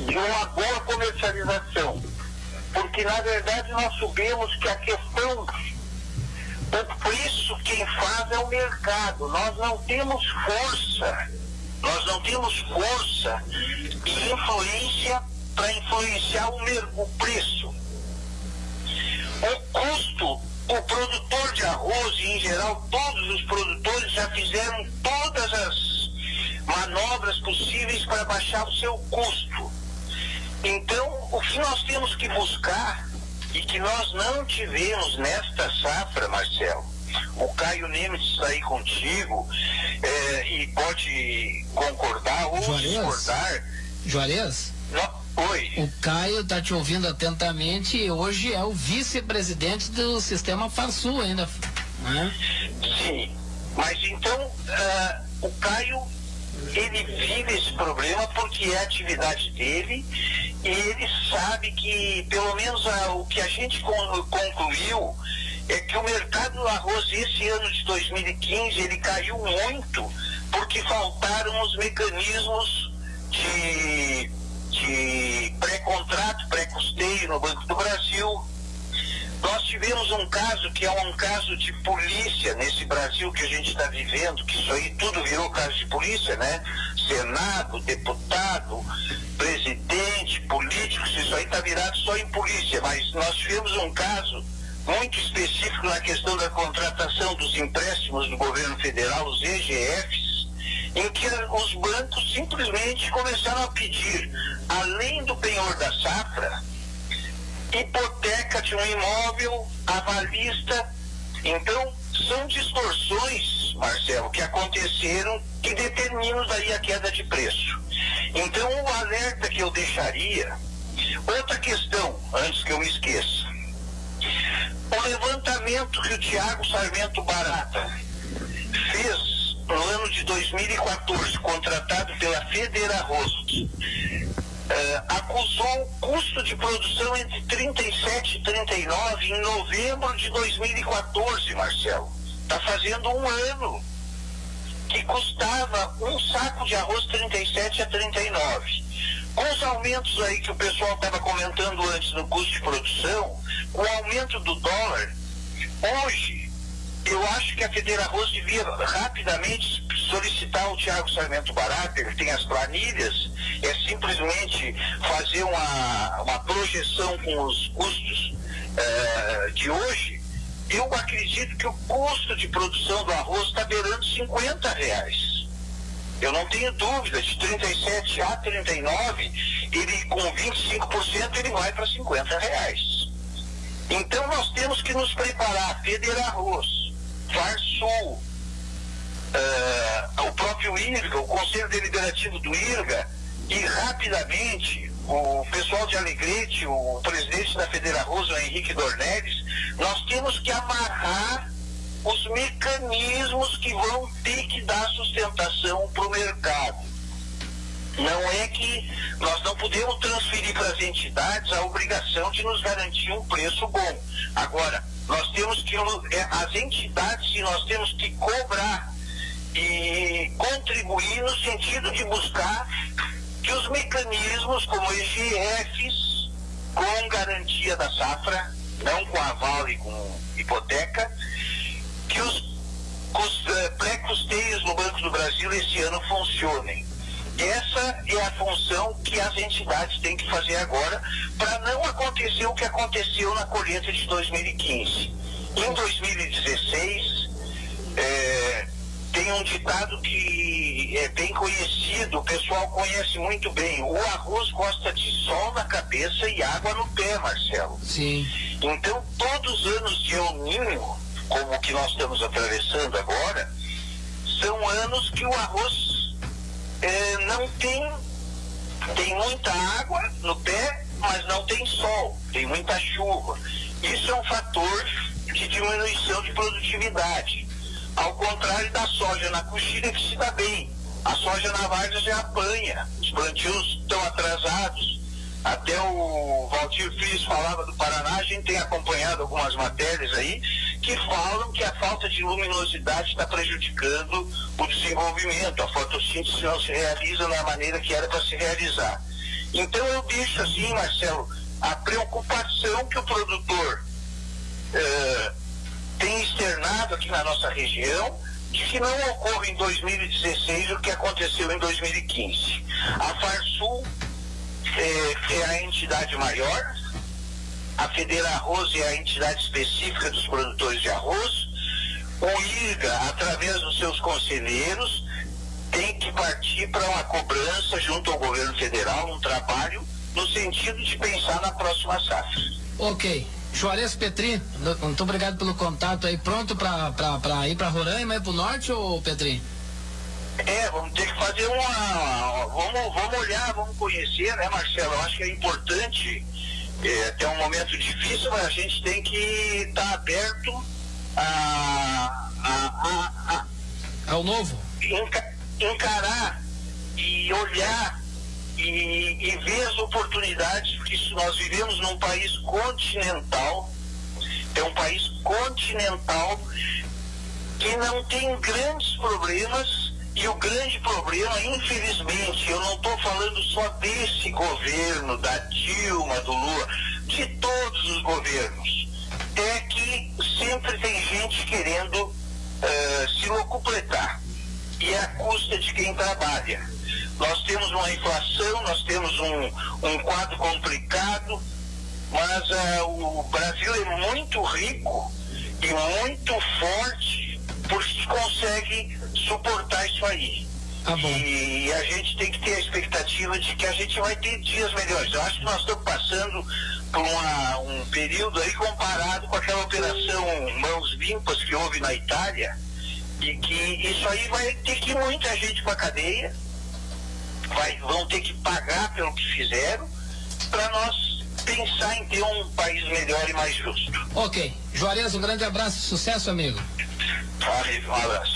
de uma boa comercialização, porque na verdade nós sabemos que a questão, o preço quem faz é o mercado, nós não temos força e influência para influenciar o preço. O custo, o produtor de arroz e em geral todos os produtores já fizeram todas as manobras possíveis para baixar o seu custo. Então, o que nós temos que buscar e que nós não tivemos nesta safra, Marcelo, o Caio Nemitz está aí contigo e pode concordar ou discordar. Juarez? Oi. O Caio está te ouvindo atentamente e hoje é o vice-presidente do Sistema Farsul ainda, né? Sim, mas então o Caio, ele vive esse problema porque é a atividade dele e ele sabe que, pelo menos o que a gente concluiu, é que o mercado do arroz esse ano de 2015 ele caiu muito porque faltaram os mecanismos de pré-contrato, pré-custeio no Banco do Brasil. Nós tivemos um caso que é um caso de polícia nesse Brasil que a gente está vivendo, que isso aí tudo virou caso de polícia, né? Senado, deputado, presidente, políticos, isso aí está virado só em polícia, mas nós tivemos um caso muito específico na questão da contratação dos empréstimos do governo federal, os EGFs, em que os bancos simplesmente começaram a pedir, além do penhor da safra, hipoteca de um imóvel, avalista. Então, são distorções, Marcelo, que aconteceram que determinam daí a queda de preço. Então, o alerta que eu deixaria, outra questão, antes que eu me esqueça, o levantamento que o Tiago Sarmento Barata fez no ano de 2014, contratado pela Federarroz, acusou o custo de produção entre 37 e 39 em novembro de 2014, Marcelo. Está fazendo um ano que custava um saco de arroz 37 a 39. Com os aumentos aí que o pessoal estava comentando antes no custo de produção, com o aumento do dólar, hoje eu acho que a Federarroz devia rapidamente solicitar ao Tiago Sarmento Barata, ele tem as planilhas, é simplesmente fazer uma projeção com os custos de hoje. Eu acredito que o custo de produção do arroz está beirando R$50. Eu não tenho dúvida, de 37 a 39, ele com 25% ele vai para R$50. Então nós temos que nos preparar, Federarroz, Farsul, o próprio IRGA, o Conselho Deliberativo do IRGA, e rapidamente o pessoal de Alegrete, o presidente da Federarroz, o Henrique Dornelles, nós temos que amarrar os mecanismos que vão ter que dar sustentação para o mercado. Não é que nós não podemos transferir para as entidades a obrigação de nos garantir um preço bom. Agora, nós temos que, as entidades, nós temos que cobrar e contribuir no sentido de buscar que os mecanismos como EGFs, com garantia da safra, não com aval e com hipoteca, que os pré-custeios no Banco do Brasil esse ano funcionem. Essa é a função que as entidades têm que fazer agora para não acontecer o que aconteceu na colheita de 2015. Em 2016, tem um ditado que é bem conhecido, o pessoal conhece muito bem: o arroz gosta de sol na cabeça e água no pé, Marcelo. Sim. Então, todos os anos de El Niño, como o que nós estamos atravessando agora, são anos que o arroz não tem muita água no pé, mas não tem sol, tem muita chuva. Isso é um fator de diminuição de produtividade, ao contrário da soja na coxilha, que se dá bem. A soja na várzea já apanha, os plantios estão atrasados. Até o Valdir Frias falava do Paraná, a gente tem acompanhado algumas matérias aí que falam que a falta de luminosidade está prejudicando o desenvolvimento, a fotossíntese não se realiza da maneira que era para se realizar. Então eu deixo assim, Marcelo, a preocupação que o produtor tem externado aqui na nossa região, de que não ocorra em 2016 o que aconteceu em 2015. A Farsul é a entidade maior, a Federarroz é a entidade específica dos produtores de arroz, o IRGA, através dos seus conselheiros, tem que partir para uma cobrança junto ao governo federal, um trabalho no sentido de pensar na próxima safra. Ok. Juarez Petri, muito obrigado pelo contato aí. Pronto para ir para Roraima, ir para o norte, ou Petri? Vamos ter que fazer vamos olhar, vamos conhecer, né, Marcelo? Eu acho que é importante, até um momento difícil, mas a gente tem que estar aberto ao novo. Encarar e olhar e ver as oportunidades, porque nós vivemos num país continental, é um país continental que não tem grandes problemas. E o grande problema, infelizmente, eu não estou falando só desse governo, da Dilma, do Lula, de todos os governos, é que sempre tem gente querendo se locupletar, e é à custa de quem trabalha. Nós temos uma inflação, nós temos um quadro complicado, mas o Brasil é muito rico e muito forte, porque consegue suportar isso aí. E a gente tem que ter a expectativa de que a gente vai ter dias melhores. Eu acho que nós estamos passando por um período aí comparado com aquela operação Mãos Limpas que houve na Itália, e que isso aí vai ter que ir muita gente para a cadeia, vão ter que pagar pelo que fizeram, para nós pensar em ter um país melhor e mais justo. Ok. Juarez, um grande abraço, sucesso, amigo. Um abraço.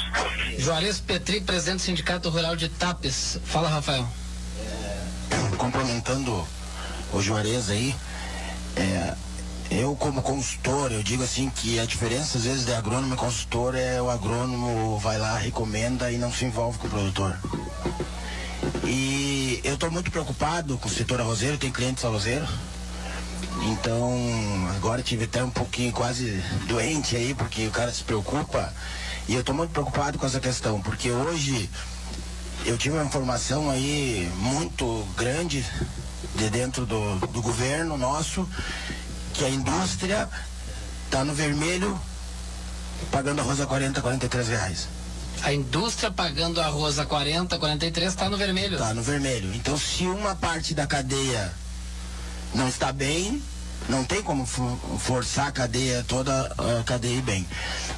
Juarez Petri, presidente do Sindicato Rural de Tapes. Fala, Rafael. Complementando o Juarez aí, eu como consultor, eu digo assim que a diferença às vezes de agrônomo e consultor é o agrônomo vai lá, recomenda e não se envolve com o produtor. E eu estou muito preocupado com o setor arrozeiro, tem clientes arrozeiros. Então, agora tive até um pouquinho quase doente aí, porque o cara se preocupa. E eu estou muito preocupado com essa questão, porque hoje eu tive uma informação aí muito grande de dentro do governo nosso, que a indústria está no vermelho, pagando arroz a 40, 43 reais. A indústria pagando arroz a 40, 43 está no vermelho. Está no vermelho. Então, se uma parte da cadeia não está bem, não tem como forçar a cadeia, toda a cadeia ir bem.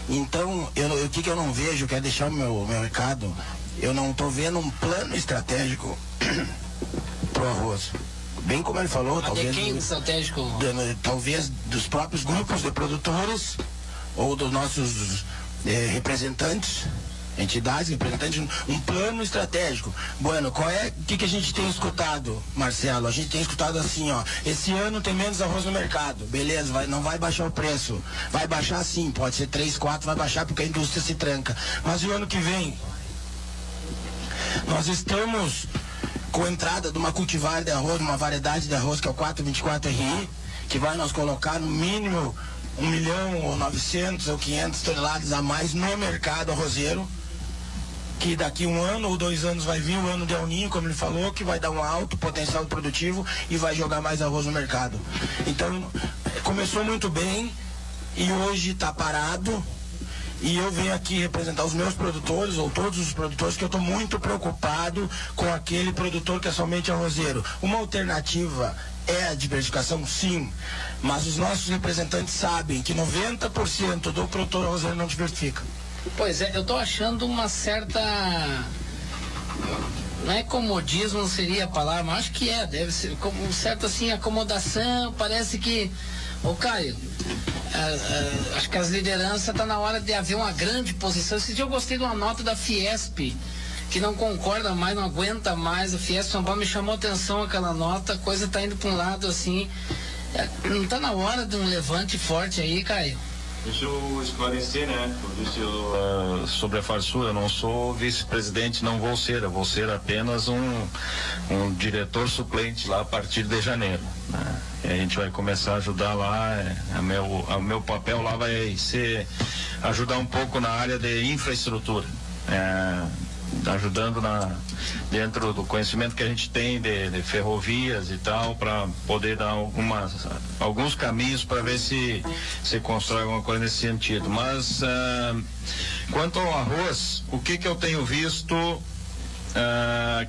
Então, o que eu não vejo, quero deixar o meu recado, eu não estou vendo um plano estratégico pro arroz. Bem como ele falou, talvez... De quem estratégico? Talvez dos próprios grupos de produtores ou dos nossos representantes, entidades, representantes, um plano estratégico. Bueno, o que a gente tem escutado, Marcelo? A gente tem escutado assim, ó, esse ano tem menos arroz no mercado, beleza, não vai baixar o preço, vai baixar sim, pode ser 3, 4, vai baixar porque a indústria se tranca, mas o ano que vem, Nós estamos com a entrada de uma cultivar de arroz, uma variedade de arroz que é o 424 RI, que vai nos colocar no mínimo 1 milhão ou 900 ou 500 toneladas a mais no mercado arrozeiro, que daqui 1 ano ou 2 anos vai vir o ano de El Niño, como ele falou, que vai dar um alto potencial produtivo e vai jogar mais arroz no mercado. Então, começou muito bem e hoje está parado. E eu venho aqui representar os meus produtores, ou todos os produtores, que eu estou muito preocupado com aquele produtor que é somente arrozeiro. Uma alternativa é a diversificação, sim, mas os nossos representantes sabem que 90% do produtor arrozeiro não diversifica. Pois é, eu estou achando uma certa... Não é comodismo, não seria a palavra, mas acho que deve ser como certa assim, acomodação, parece que... Ô Caio, acho que as lideranças está na hora de haver uma grande posição. Esse dia eu gostei de uma nota da Fiesp, que não concorda mais, não aguenta mais. A Fiesp São Paulo me chamou a atenção aquela nota, a coisa está indo para um lado assim. Não está na hora de um levante forte aí, Caio? Deixa eu esclarecer, né? Sobre a Farsul, eu não sou vice-presidente, não vou ser, eu vou ser apenas um diretor suplente lá a partir de janeiro, né? E a gente vai começar a ajudar lá, o meu papel lá vai ser ajudar um pouco na área de infraestrutura, ajudando dentro do conhecimento que a gente tem de ferrovias e tal, para poder dar alguns caminhos para ver se constrói alguma coisa nesse sentido. Mas quanto ao arroz, o que eu tenho visto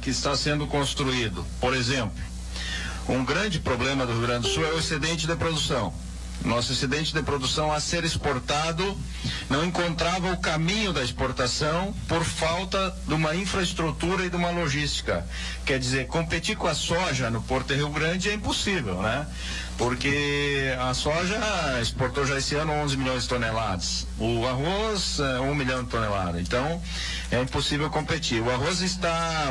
que está sendo construído? Por exemplo, um grande problema do Rio Grande do Sul é o excedente de produção. Nosso excedente de produção a ser exportado não encontrava o caminho da exportação por falta de uma infraestrutura e de uma logística. Quer dizer, competir com a soja no Porto de Rio Grande é impossível, né? Porque a soja exportou já esse ano 11 milhões de toneladas. O arroz, 1 milhão de toneladas. Então, é impossível competir. O arroz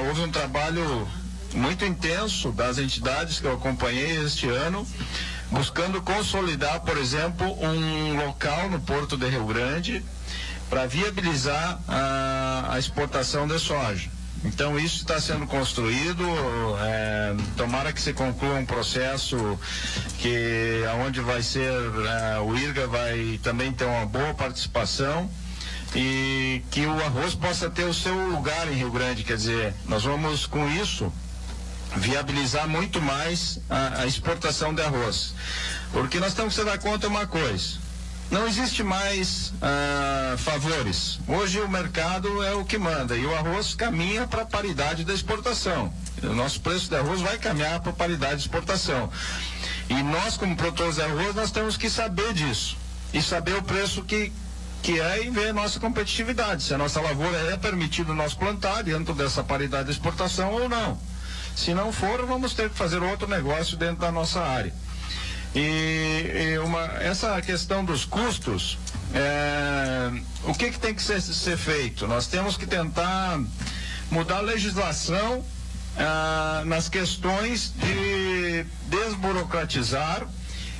houve um trabalho muito intenso das entidades que eu acompanhei este ano, buscando consolidar, por exemplo, um local no Porto de Rio Grande para viabilizar a exportação de soja. Então isso está sendo construído, tomara que se conclua um processo onde vai ser, o IRGA vai também ter uma boa participação e que o arroz possa ter o seu lugar em Rio Grande. Quer dizer, nós vamos com isso viabilizar muito mais a exportação de arroz, porque nós temos que se dar conta de uma coisa: não existe mais favores. Hoje o mercado é o que manda e o arroz caminha para a paridade da exportação. O nosso preço de arroz vai caminhar para a paridade de exportação, e nós, como produtores de arroz, nós temos que saber disso e saber o preço que é, e ver a nossa competitividade, se a nossa lavoura é permitido nós plantar dentro dessa paridade de exportação ou não. Se não for, vamos ter que fazer outro negócio dentro da nossa área. Essa questão dos custos, o que tem que ser feito? Nós temos que tentar mudar a legislação nas questões de desburocratizar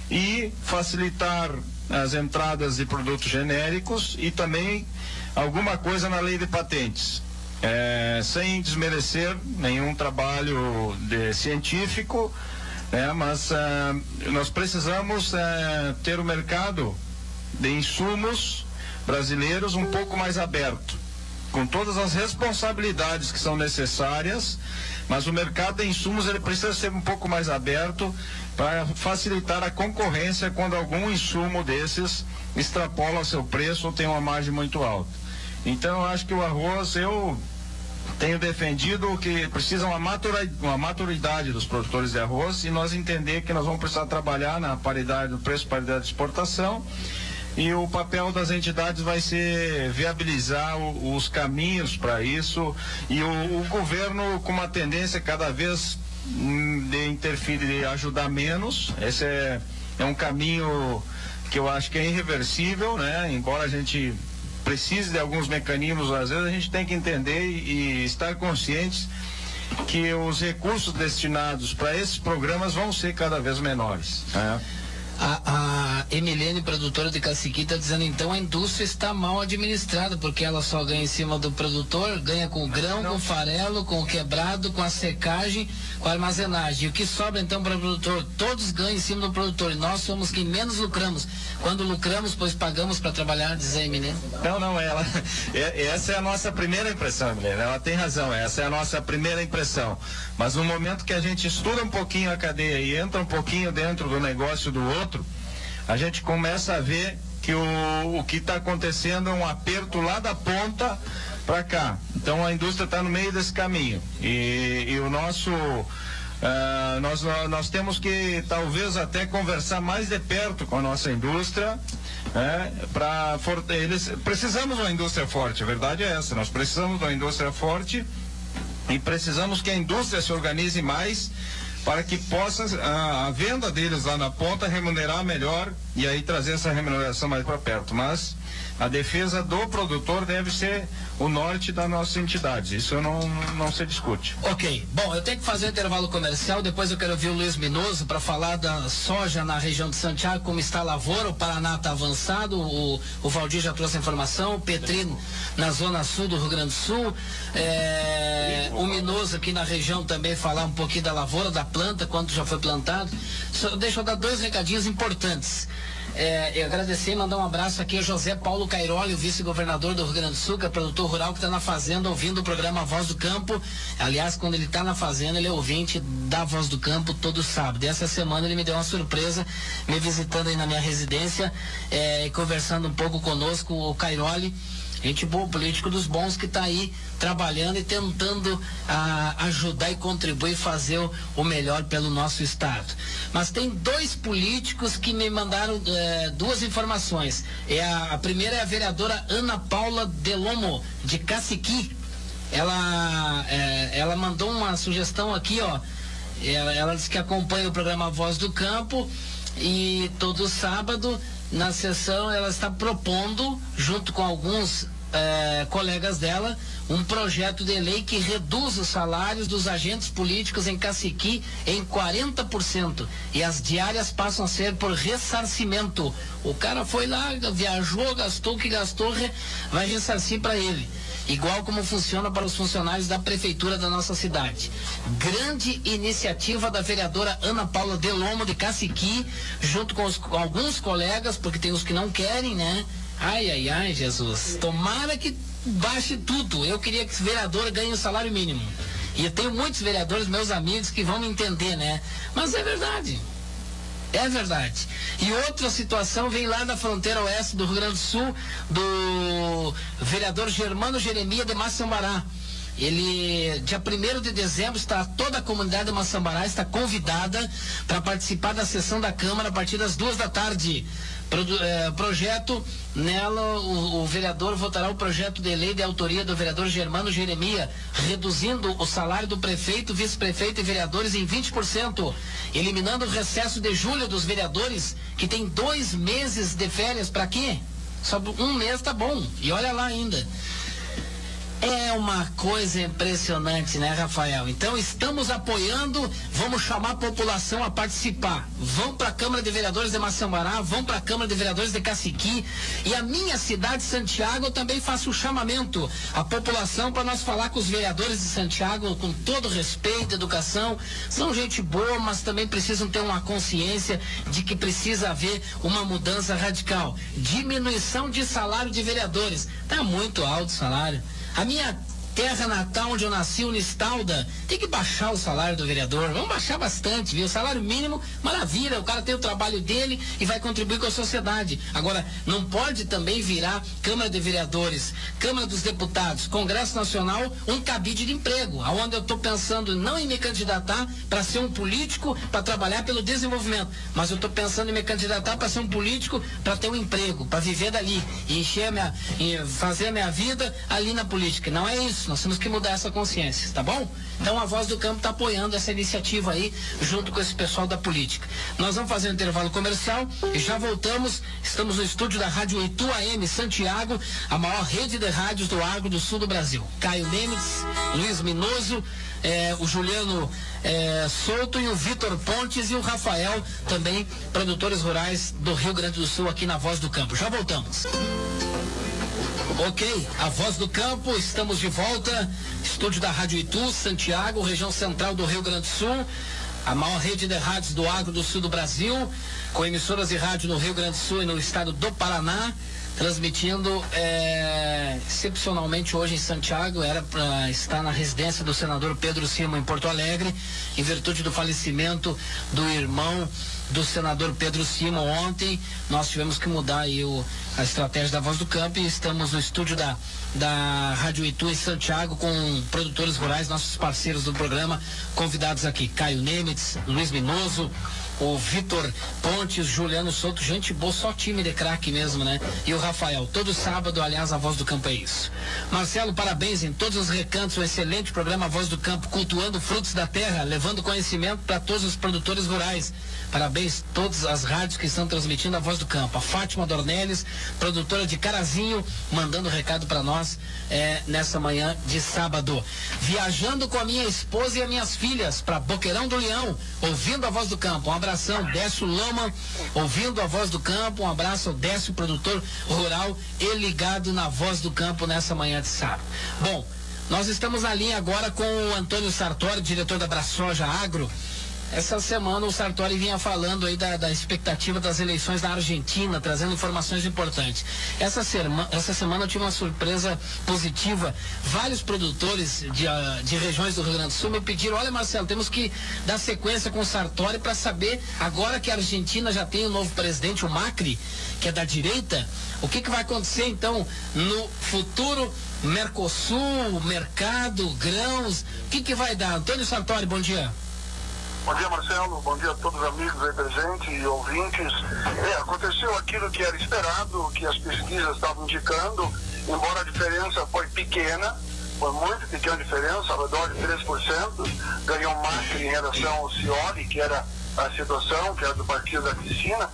e facilitar as entradas de produtos genéricos e também alguma coisa na lei de patentes. Sem desmerecer nenhum trabalho científico, mas nós precisamos ter o mercado de insumos brasileiros um pouco mais aberto, com todas as responsabilidades que são necessárias, mas o mercado de insumos ele precisa ser um pouco mais aberto para facilitar a concorrência quando algum insumo desses extrapola seu preço ou tem uma margem muito alta. Então eu acho que o arroz, eu tenho defendido que precisa uma maturidade dos produtores de arroz, e nós entender que nós vamos precisar trabalhar na paridade do preço, paridade de exportação, e o papel das entidades vai ser viabilizar os caminhos para isso, e o governo com uma tendência cada vez de interferir, de ajudar menos. Esse é um caminho que eu acho que é irreversível, né? Embora a gente precise de alguns mecanismos, às vezes a gente tem que entender e estar conscientes que os recursos destinados para esses programas vão ser cada vez menores, né? Emilene, produtora de Caciqui, está dizendo, então a indústria está mal administrada, porque ela só ganha em cima do produtor, ganha com o grão, com o farelo, com o quebrado, com a secagem, com a armazenagem. E o que sobra então para o produtor? Todos ganham em cima do produtor, e nós somos quem menos lucramos. Quando lucramos, pois pagamos para trabalhar, diz a Emilene. Não, essa é a nossa primeira impressão, Emilene, ela tem razão, essa é a nossa primeira impressão. Mas no momento que a gente estuda um pouquinho a cadeia e entra um pouquinho dentro do negócio do outro, a gente começa a ver que o que está acontecendo é um aperto lá da ponta para cá. Então a indústria está no meio desse caminho. E o nosso... nós temos que talvez até conversar mais de perto com a nossa indústria, né, precisamos de uma indústria forte, a verdade é essa, nós precisamos de uma indústria forte e precisamos que a indústria se organize mais para que possa a venda deles lá na ponta remunerar melhor e aí trazer essa remuneração mais para perto. Mas a defesa do produtor deve ser o norte das nossas entidades. Isso não se discute. Ok. Bom, eu tenho que fazer um intervalo comercial. Depois eu quero ouvir o Luiz Minoso para falar da soja na região de Santiago, como está a lavoura. O Paraná está avançado. O Valdir já trouxe a informação. O Petri na zona sul do Rio Grande do Sul. O Minoso aqui na região também falar um pouquinho da lavoura, da planta, quanto já foi plantado. Deixa eu dar 2 recadinhos importantes. Eu agradecer e mandar um abraço aqui a José Paulo Cairoli, o vice-governador do Rio Grande do Sul, que é produtor rural que está na fazenda ouvindo o programa Voz do Campo. Aliás, quando ele está na fazenda, ele é ouvinte da Voz do Campo todo sábado. E essa semana ele me deu uma surpresa, me visitando aí na minha residência, e conversando um pouco conosco, o Cairoli. Gente boa, político dos bons que está aí trabalhando e tentando ajudar e contribuir, fazer o melhor pelo nosso estado. Mas tem 2 políticos que me mandaram 2 informações. A primeira é a vereadora Ana Paula Delomo, de Caciqui. Ela mandou uma sugestão aqui, ó. Ela disse que acompanha o programa Voz do Campo e todo sábado na sessão ela está propondo, junto com alguns colegas dela, um projeto de lei que reduz os salários dos agentes políticos em Caciqui em 40% e as diárias passam a ser por ressarcimento. O cara foi lá, viajou, gastou o que gastou, vai ressarcir para ele. Igual como funciona para os funcionários da prefeitura da nossa cidade. Grande iniciativa da vereadora Ana Paula Delomo, de Caciqui, junto com alguns colegas, porque tem os que não querem, né? Ai, Jesus. Tomara que baixe tudo. Eu queria que esse vereador ganhe o salário mínimo. E eu tenho muitos vereadores, meus amigos, que vão me entender, né? Mas é verdade. É verdade. E outra situação vem lá da fronteira oeste do Rio Grande do Sul, do vereador Germano Jeremias de Massambará. Ele, dia 1º de dezembro, toda a comunidade de Massambará está convidada para participar da sessão da Câmara a partir das 2 da tarde. Projeto, nela o vereador votará o projeto de lei de autoria do vereador Germano Jeremias, reduzindo o salário do prefeito, vice-prefeito e vereadores em 20%, eliminando o recesso de julho dos vereadores, que tem 2 meses de férias. Para quê? Só 1 mês tá bom, e olha lá ainda. É uma coisa impressionante, né, Rafael? Então estamos apoiando, vamos chamar a população a participar. Vão para a Câmara de Vereadores de Massambará, vão para a Câmara de Vereadores de Caciqui, e a minha cidade, Santiago, eu também faço o chamamento à população para nós falar com os vereadores de Santiago com todo respeito, educação. São gente boa, mas também precisam ter uma consciência de que precisa haver uma mudança radical. Diminuição de salário de vereadores. Tá muito alto o salário. A minha terra natal, onde eu nasci, Unistalda, tem que baixar o salário do vereador. Vamos baixar bastante, viu? O salário mínimo, maravilha, o cara tem o trabalho dele e vai contribuir com a sociedade. Agora, não pode também virar Câmara de Vereadores, Câmara dos Deputados, Congresso Nacional, um cabide de emprego, aonde eu estou pensando não em me candidatar para ser um político, para trabalhar pelo desenvolvimento, mas eu estou pensando em me candidatar para ser um político, para ter um emprego, para viver dali e fazer a minha vida ali na política. Não é isso. isso, nós temos que mudar essa consciência, tá bom? Então a Voz do Campo está apoiando essa iniciativa aí, junto com esse pessoal da política. Nós vamos fazer um intervalo comercial e já voltamos. Estamos no estúdio da Rádio Itu AM Santiago, a maior rede de rádios do agro do sul do Brasil. Caio Nemitz, Luiz Minoso, o Juliano Souto e o Vitor Pontes e o Rafael, também produtores rurais do Rio Grande do Sul, aqui na Voz do Campo. Já voltamos. Ok, a Voz do Campo, estamos de volta, estúdio da Rádio Itu, Santiago, região central do Rio Grande do Sul, a maior rede de rádios do agro do sul do Brasil, com emissoras de rádio no Rio Grande do Sul e no estado do Paraná, transmitindo excepcionalmente hoje em Santiago. Era para estar na residência do senador Pedro Simão em Porto Alegre, em virtude do falecimento do irmão do senador Pedro Simão ontem. Nós tivemos que mudar aí a estratégia da Voz do Campo e estamos no estúdio da Rádio Itu em Santiago com produtores rurais, nossos parceiros do programa, convidados aqui, Caio Nemitz, Luiz Minoso, o Vitor Pontes, Juliano Souto, gente boa, só time de craque mesmo, né? E o Rafael, todo sábado, aliás, a Voz do Campo é isso. Marcelo, parabéns em todos os recantos, um excelente programa, a Voz do Campo, cultuando frutos da terra, levando conhecimento para todos os produtores rurais. Parabéns a todas as rádios que estão transmitindo a Voz do Campo. A Fátima Dornelles, produtora de Carazinho, mandando recado para nós nessa manhã de sábado. Viajando com a minha esposa e as minhas filhas para Boqueirão do Leão, ouvindo a Voz do Campo. Um abração, Décio Lama, ouvindo a Voz do Campo. Um abraço ao Décio, produtor rural e ligado na Voz do Campo nessa manhã de sábado. Bom, nós estamos na linha agora com o Antônio Sartori, diretor da Brasoja Agro. Essa semana o Sartori vinha falando aí da expectativa das eleições na Argentina, trazendo informações importantes. Essa semana eu tive uma surpresa positiva. Vários produtores de regiões do Rio Grande do Sul me pediram: olha, Marcelo, temos que dar sequência com o Sartori para saber, agora que a Argentina já tem o novo presidente, o Macri, que é da direita, o que vai acontecer então no futuro Mercosul, mercado, grãos, o que vai dar? Antônio Sartori, bom dia. Bom dia, Marcelo. Bom dia a todos os amigos aí presentes e ouvintes. Aconteceu aquilo que era esperado, que as pesquisas estavam indicando, embora a diferença foi pequena, foi muito pequena a diferença, ao redor de 3%, ganhou Macri em relação ao Scioli, que era a situação, que era do partido da Cristina,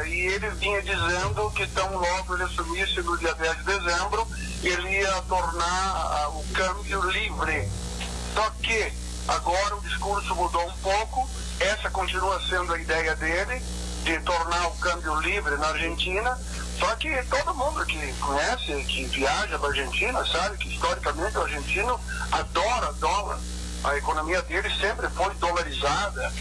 e ele vinha dizendo que tão logo ele assumisse no dia 10 de dezembro, ele ia tornar o câmbio livre. Só que agora o discurso mudou um pouco, essa continua sendo a ideia dele, de tornar o câmbio livre na Argentina, só que todo mundo que conhece, que viaja para a Argentina, sabe que historicamente o argentino adora dólar, a economia dele sempre foi dolarizada,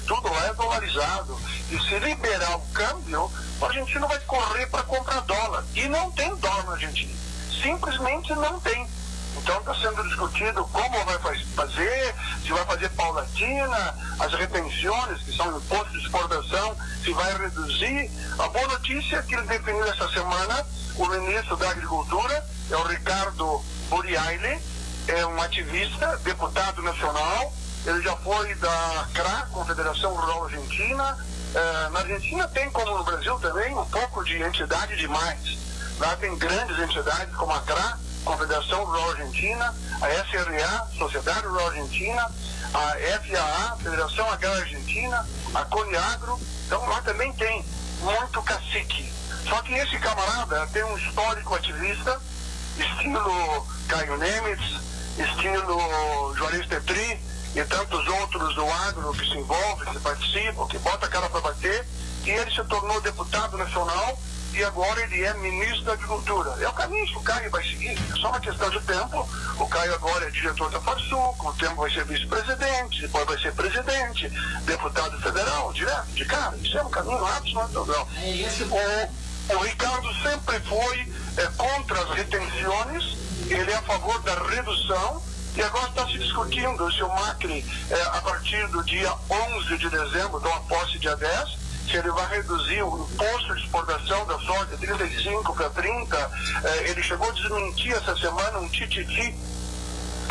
tudo lá é dolarizado, e se liberar o câmbio, o argentino vai correr para comprar dólar, e não tem dólar na Argentina, simplesmente não tem. Então está sendo discutido como vai fazer, se vai fazer paulatina, as retenções, que são impostos de exportação, se vai reduzir. A boa notícia é que ele definiu essa semana, o ministro da Agricultura, é o Ricardo Buriaile, é um ativista, deputado nacional, ele já foi da CRA, Confederação Rural Argentina. Na Argentina tem, como no Brasil também, um pouco de entidade demais. Lá tem grandes entidades como a CRA, Confederação Rural Argentina, a SRA, Sociedade Rural Argentina, a FAA, Federação Agrária Argentina, a Coniagro. Então lá também tem muito cacique. Só que esse camarada tem um histórico ativista, estilo Caio Nemitz, estilo Juarez Petri e tantos outros do agro que se envolvem, que participam, que bota a cara para bater, e ele se tornou deputado nacional e agora ele é ministro da Agricultura. É o caminho que o Caio vai seguir, é só uma questão de tempo. O Caio agora é diretor da Farsul, com o tempo vai ser vice-presidente, depois vai ser presidente, deputado federal, direto, de cara. Isso é um caminho absolutamente natural. O Ricardo sempre foi contra as retenções, ele é a favor da redução, e agora está se discutindo se o Macri, a partir do dia 11 de dezembro, toma posse dia 10, se ele vai reduzir o imposto de exportação da soja de 35 para 30, ele chegou a desmentir essa semana um tititi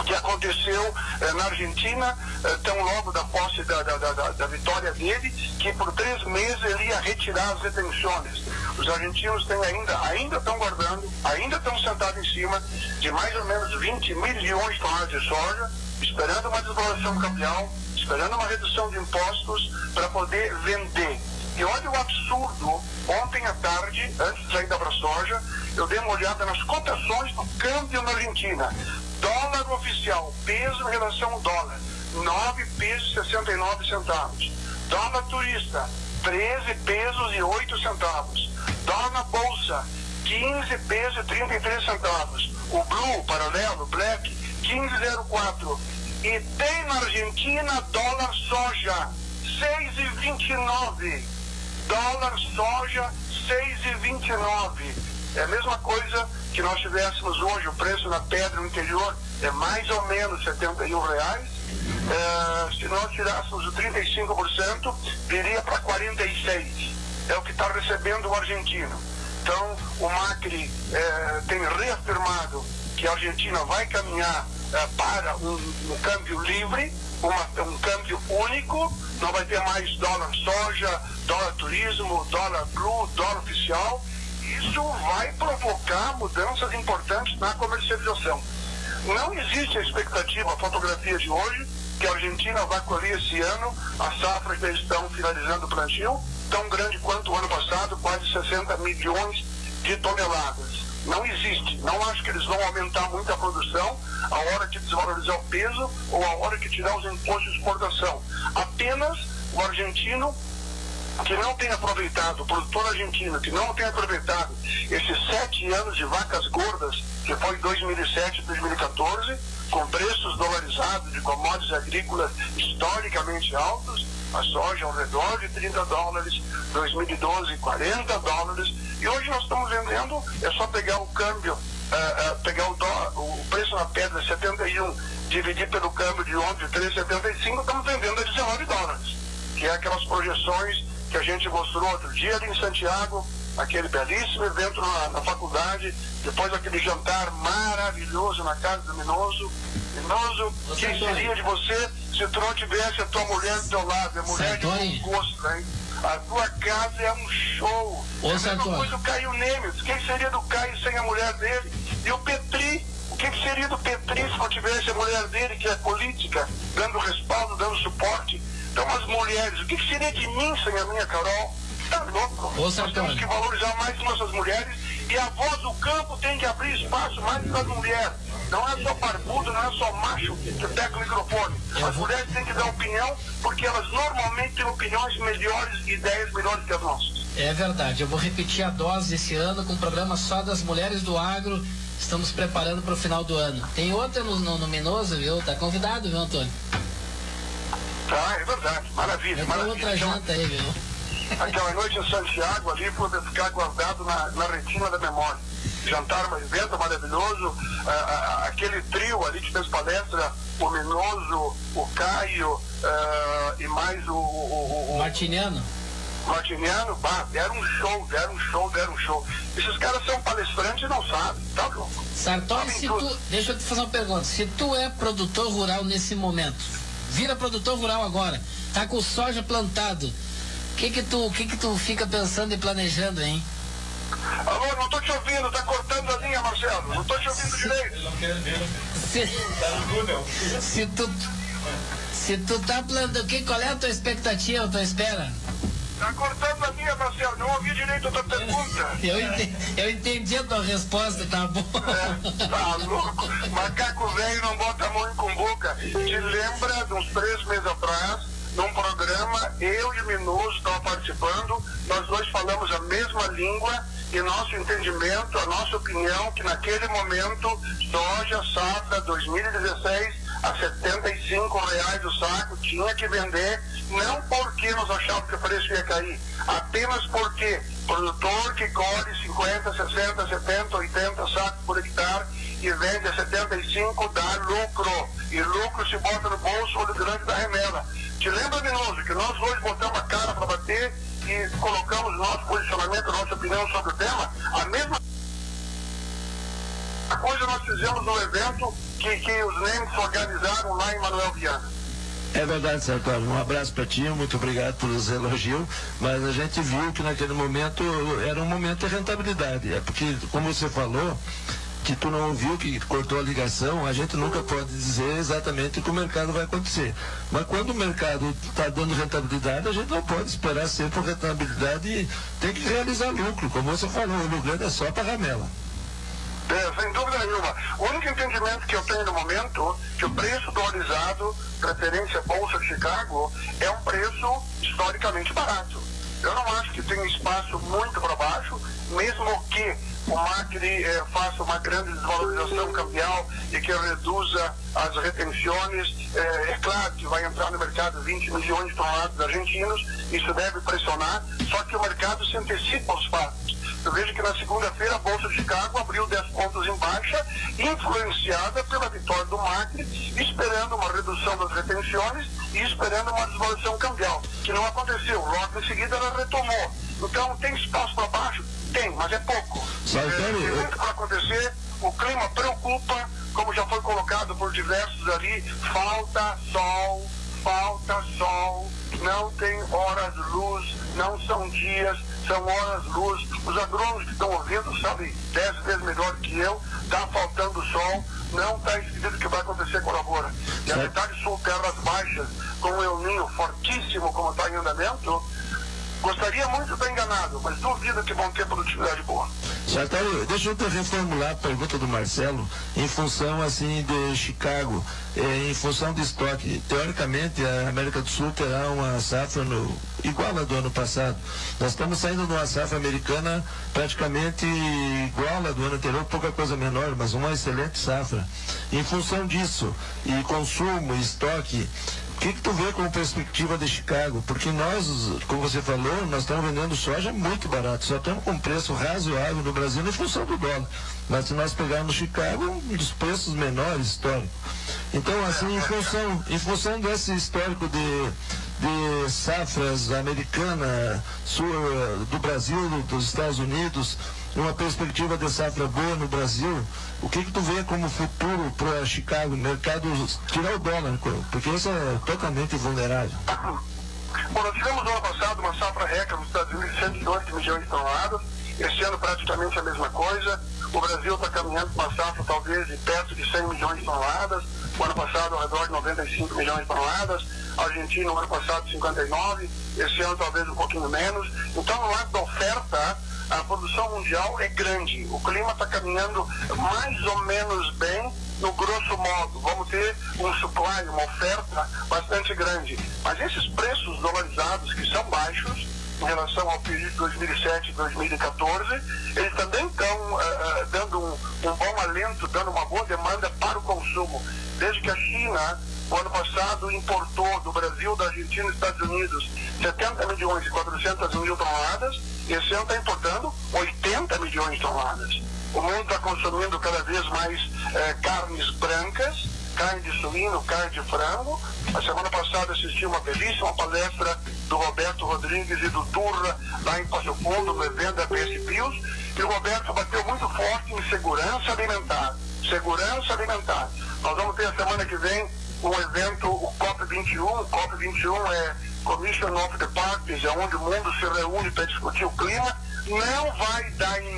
que aconteceu na Argentina, tão logo da posse da vitória dele, que por 3 meses ele ia retirar as retenções. Os argentinos têm ainda estão guardando, ainda estão sentados em cima de mais ou menos 20 milhões de toneladas de soja, esperando uma desvalorização cambial, esperando uma redução de impostos para poder vender. E olha o absurdo, ontem à tarde, antes de sair da soja, eu dei uma olhada nas cotações do câmbio na Argentina. Dólar oficial, peso em relação ao dólar, 9 pesos e 69 centavos. Dólar turista, 13 pesos e 8 centavos. Dólar na bolsa, 15 pesos e 33 centavos. O Blue, paralelo, Black, 15,04. E tem na Argentina dólar soja, 6,29. Dólar soja, 6,29. É a mesma coisa que nós tivéssemos hoje, o preço na pedra no interior é mais ou menos R$71. Se nós tirássemos o 35%, viria para 46%. É o que está recebendo o argentino. Então, o Macri tem reafirmado que a Argentina vai caminhar para um câmbio livre, um câmbio único, não vai ter mais dólar soja, dólar turismo, dólar blue, dólar oficial. Isso vai provocar mudanças importantes na comercialização. Não existe a expectativa, a fotografia de hoje, que a Argentina vai colher esse ano a safra que eles estão finalizando o plantio, tão grande quanto o ano passado, quase 60 milhões de toneladas. Não existe. Não acho que eles vão aumentar muito a produção a hora que desvalorizar o peso ou a hora que tirar os impostos de exportação. Apenas o argentino que não tem aproveitado, o produtor argentino que não tem aproveitado esses 7 anos de vacas gordas, que foi 2007 e 2014, com preços dolarizados de commodities agrícolas historicamente altos, a soja ao redor de $30, 2012 $40, e hoje nós estamos vendendo, é só pegar o câmbio, pegar o preço na pedra 71, dividir pelo câmbio de ontem de 3,75, estamos vendendo a $19, que é aquelas projeções que a gente mostrou outro dia ali em Santiago, aquele belíssimo evento na faculdade, depois aquele jantar maravilhoso na casa do Minoso. Minoso, quem seria de você se tu não tivesse a tua mulher do teu lado? É mulher de bom gosto, hein? A tua casa é um show. É a mesma coisa do Caio Nemes. Quem seria do Caio sem a mulher dele? E o Petri, o que seria do Petri se não tivesse a mulher dele, que é política, dando respaldo, dando suporte? Então as mulheres, o que seria de mim sem a minha Carol? Tá louco? Nós temos que valorizar mais nossas mulheres, e a voz do campo tem que abrir espaço mais para as mulheres. Não é só barbudo, não é só macho que pega o microfone. As mulheres têm que dar opinião, porque elas normalmente têm opiniões melhores, ideias melhores que as nossas. É verdade. Eu vou repetir a dose esse ano com um programa só das mulheres do agro. Estamos preparando para o final do ano. Tem outra no Minoso, viu? Tá convidado, viu, Antônio? Tá, é verdade. Maravilha, maravilha. Outra janta aí, viu? Aquela noite em Santiago ali foi ficar guardado na retina da memória. Jantar, um evento maravilhoso, aquele trio ali que fez palestra, o Minoso, o Caio e mais o Martiniano. Martiniano, deram um show. Esses caras são palestrantes e não sabem, tá louco? Sartori, deixa eu te fazer uma pergunta. Se tu é produtor rural nesse momento, vira produtor rural agora, tá com soja plantado, o que tu fica pensando e planejando, hein? Alô, não tô te ouvindo, tá cortando a linha, Marcelo, não tô te ouvindo direito. Se tu tá plantando, qual é a tua expectativa, a tua espera? Tá cortando a linha, Marcelo, não ouvi direito a tua pergunta. Eu entendi a tua resposta, tá bom? Tá louco, macaco velho não bota a mão em cumbuca. Te lembra de uns 3 meses atrás, num programa, eu e o Minoso estavam participando, nós dois falamos a mesma língua, e nosso entendimento, a nossa opinião, que naquele momento, soja safra 2016 a R$75 o saco, tinha que vender, não porque nós achávamos que o preço ia cair, apenas porque produtor que colhe 50, 60, 70, 80 sacos por hectare e vende a 75 dá lucro, e lucro se bota no bolso, olho grande da remela. Te lembra, Minoso, que nós hoje botamos a cara para bater e colocamos nosso posicionamento, nossa opinião sobre o tema? A mesma coisa nós fizemos no evento que os NEMs organizaram lá em Manuel Viana. É verdade, Sartori. Um abraço para ti, muito obrigado pelos elogios, mas a gente viu que naquele momento era um momento de rentabilidade. É porque, como você falou, que tu não ouviu, que cortou a ligação, a gente nunca pode dizer exatamente o que o mercado vai acontecer. Mas quando o mercado está dando rentabilidade, a gente não pode esperar sempre rentabilidade e tem que realizar lucro. Como você falou, o lucro é só para ramela. Sem dúvida nenhuma. O único entendimento que eu tenho no momento que o preço dolarizado, preferência Bolsa de Chicago, é um preço historicamente barato. Eu não acho que tem espaço muito para baixo, mesmo que o Macri faça uma grande desvalorização cambial e que reduza as retenções. É claro que vai entrar no mercado 20 milhões de toneladas argentinos, isso deve pressionar, só que o mercado se antecipa aos fatos. Eu vejo que na segunda-feira a Bolsa de Chicago abriu 10 pontos em baixa, influenciada pela vitória do Macri, esperando uma redução das retenções e esperando uma desvalorização cambial, que não aconteceu. Logo em seguida ela retomou. Então tem espaço para baixo? Tem, mas é pouco. Tem muito para acontecer. O clima preocupa, como já foi colocado por diversos ali, falta sol, não tem horas-luz, não são dias, são horas-luz. Os agrônomos que estão ouvindo sabem 10 vezes melhor que eu, está faltando sol, não está escrito que vai acontecer com a lavoura. E a metade sul, terras baixas, com o El Niño fortíssimo, como está em andamento, gostaria muito de estar enganado, mas duvido que vão ter produtividade boa. Sartori, deixa eu te reformular a pergunta do Marcelo em função assim de Chicago, em função de estoque. Teoricamente a América do Sul terá uma safra igual a do ano passado. Nós estamos saindo de uma safra americana praticamente igual a do ano anterior, pouca coisa menor, mas uma excelente safra. Em função disso, e consumo, estoque, o que tu vê como perspectiva de Chicago? Porque nós, como você falou, nós estamos vendendo soja muito barato, só estamos com um preço razoável no Brasil em função do dólar. Mas se nós pegarmos Chicago, um dos preços menores históricos. Então, assim, em função desse histórico de safras americana, do Brasil, dos Estados Unidos, uma perspectiva de safra boa no Brasil, o que tu vê como futuro para Chicago, mercado, tirar o dólar, porque isso é totalmente vulnerável? Bom, nós tivemos no ano passado uma safra recorde nos Estados Unidos de 108 milhões de toneladas, esse ano praticamente a mesma coisa. O Brasil está caminhando para uma safra talvez de perto de 100 milhões de toneladas, o ano passado ao redor de 95 milhões de toneladas, a Argentina no ano passado 59, esse ano talvez um pouquinho menos. Então, no lado da oferta, a produção mundial é grande, o clima está caminhando mais ou menos bem, no grosso modo. Vamos ter um supply, uma oferta bastante grande. Mas esses preços dolarizados, que são baixos em relação ao período de 2007 e 2014, eles também estão dando um bom alento, dando uma boa demanda para o consumo. Desde que a China, o ano passado, importou do Brasil, da Argentina e dos Estados Unidos 70 milhões e 400 mil toneladas, esse ano está importando 80 milhões de toneladas. O mundo está consumindo cada vez mais carnes brancas, carne de suíno, carne de frango. A semana passada assisti uma belíssima palestra do Roberto Rodrigues e do Turra, lá em Passo Fundo, no evento da PS Pius, e o Roberto bateu muito forte em segurança alimentar. Segurança alimentar. Nós vamos ter a semana que vem um evento, o COP21. O COP21 é Commission of the Parties, é onde o mundo se reúne para discutir o clima. Não vai dar em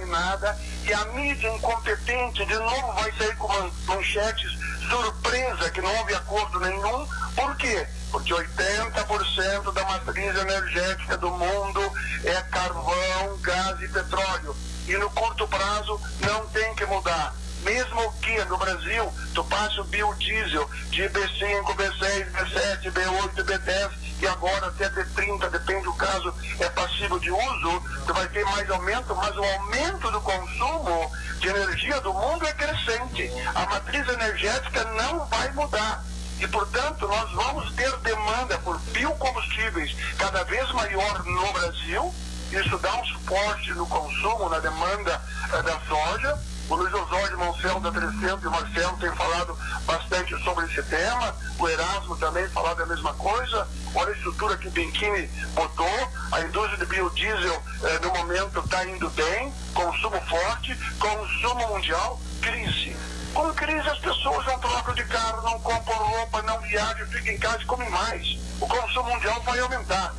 nada, e a mídia incompetente de novo vai sair com manchetes surpresa que não houve acordo nenhum. Por quê? Porque 80% da matriz energética do mundo é carvão, gás e petróleo. E no curto prazo não tem que mudar. Mesmo que no Brasil tu passe o biodiesel de B5, B6, B7, B8, B10 e agora até B30, depende do caso, é passível de uso, tu vai ter mais aumento, mas o aumento do consumo de energia do mundo é crescente. A matriz energética não vai mudar. E, portanto, nós vamos ter demanda por biocombustíveis cada vez maior no Brasil. Isso dá um suporte no consumo, na demanda da soja. O Luiz Osório Moncello da 300 e o Marcelo tem falado bastante sobre esse tema. O Erasmo também falado a mesma coisa. Olha a estrutura que o Bianchini botou. A indústria de biodiesel, no momento, está indo bem. Consumo forte, consumo mundial, crise. Com crise as pessoas não trocam de carro, não compram roupa, não viajam, ficam em casa e comem mais. O consumo mundial vai aumentar.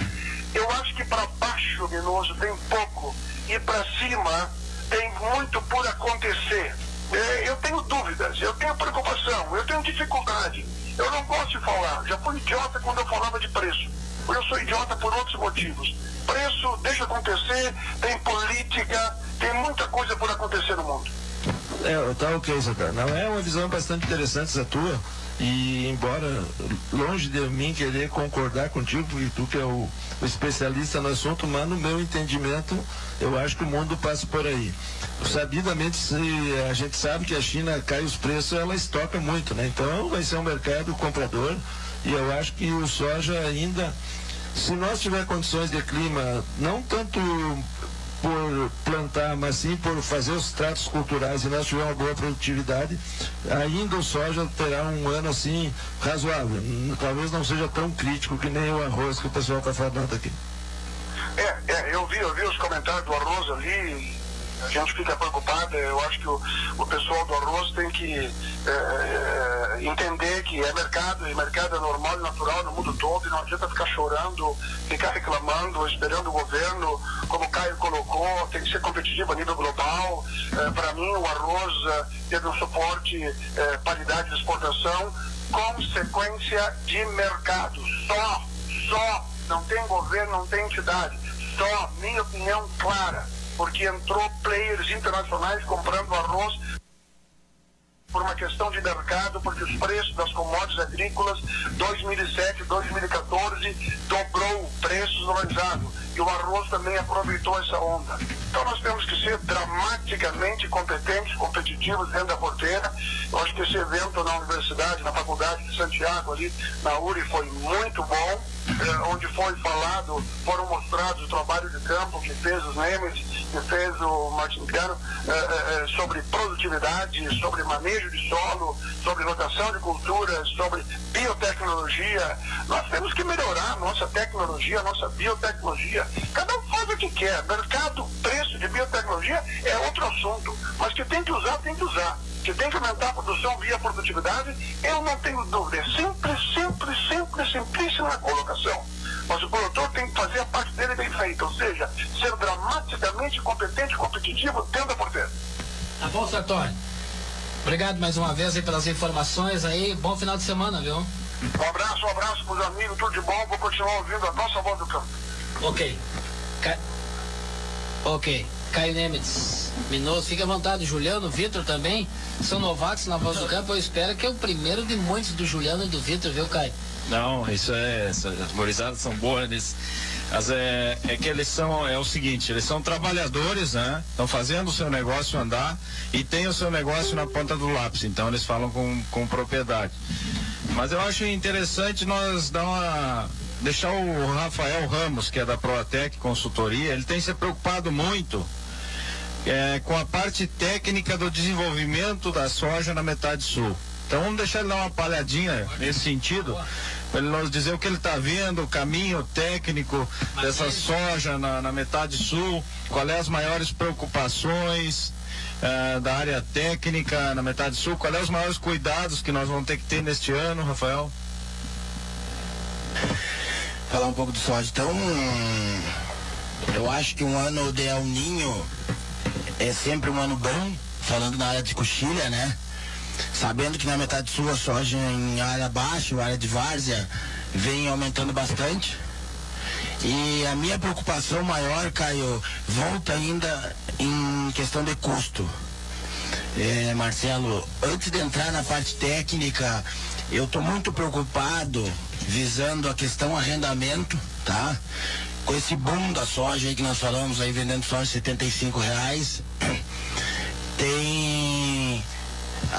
Eu acho que para baixo, Minoso, tem pouco, e para cima tem muito por acontecer. Eu tenho dúvidas, eu tenho preocupação, eu tenho dificuldade. Eu não gosto de falar. Já fui idiota quando eu falava de preço. Hoje eu sou idiota por outros motivos. Preço, deixa acontecer, tem política, tem muita coisa por acontecer no mundo. Tá ok, Santana. Não, é uma visão bastante interessante essa tua, e embora longe de mim querer concordar contigo, porque tu que é o especialista no assunto, mas no meu entendimento eu acho que o mundo passa por aí. Sabidamente, a gente sabe que a China cai os preços, ela estoca muito, né? Então vai ser um mercado comprador, e eu acho que o soja ainda, se nós tiver condições de clima, não tanto por plantar, mas sim por fazer os tratos culturais, e nós tivermos uma boa produtividade, ainda o soja terá um ano assim razoável. Talvez não seja tão crítico que nem o arroz que o pessoal está falando aqui. Eu vi os comentários do arroz ali, a gente fica preocupado. Eu acho que o pessoal do arroz tem que entender que é mercado, e mercado é normal e natural no mundo todo, e não adianta ficar chorando, ficar reclamando, esperando o governo, como o Caio colocou, tem que ser competitivo a nível global. Para mim, o arroz teve um suporte, paridade de exportação, consequência de mercado. Só, não tem governo, não tem entidade. Só, minha opinião clara, porque entrou players internacionais comprando arroz por uma questão de mercado, porque os preços das commodities agrícolas 2007, 2014 dobrou preços valorizados, e o arroz também aproveitou essa onda. Então nós temos que ser dramaticamente competentes, competitivos dentro da porteira. Eu acho que esse evento na universidade, na faculdade de Santiago ali, na URI, foi muito bom, onde foi falado, foram mostrados o trabalho de campo que fez os Nemes, que fez o Martiniano, sobre produtividade, sobre manejo de solo, sobre rotação de culturas, sobre biotecnologia. Nós temos que melhorar a nossa tecnologia, a nossa biotecnologia. Cada um faz o que quer. Mercado, preço de biotecnologia é outro assunto, mas que tem que usar, tem que usar. Que tem que aumentar a produção via produtividade, eu não tenho dúvida. É simplíssima a colocação. Mas o produtor tem que fazer a parte dele bem feita, ou seja, ser dramaticamente competente e competitivo dentro da porteira. Tá bom, Sartori. Obrigado mais uma vez aí pelas informações aí. Bom final de semana, viu? Um abraço pros amigos, tudo de bom. Vou continuar ouvindo a nossa voz do campo. Ok. Caio Nemitz, Minoso, fica à vontade. Juliano, Vitor também são novatos na voz do campo. Eu espero que é o primeiro de muitos, do Juliano e do Vitor, viu, Caio? Não, as gurizadas são boas, mas é que eles são, é o seguinte, eles são trabalhadores, né? Estão fazendo o seu negócio andar e tem o seu negócio na ponta do lápis, então eles falam com propriedade. Mas eu acho interessante nós deixar o Rafael Ramos, que é da Proatec Consultoria, ele tem se preocupado muito com a parte técnica do desenvolvimento da soja na metade sul. Então vamos deixar ele dar uma palhadinha nesse sentido, para ele nos dizer o que ele está vendo, o caminho técnico dessa soja na metade sul, quais as maiores preocupações da área técnica na metade sul, quais os maiores cuidados que nós vamos ter que ter neste ano, Rafael? Falar um pouco de soja. Então, eu acho que um ano de El Ninho é sempre um ano bom, falando na área de coxilha, né? Sabendo que na metade sul a soja em área baixa, área de várzea, vem aumentando bastante. E a minha preocupação maior, Caio, volta ainda em questão de custo. Marcelo, antes de entrar na parte técnica, eu estou muito preocupado visando a questão arrendamento, tá? Com esse boom da soja aí que nós falamos aí, vendendo soja R$75, tem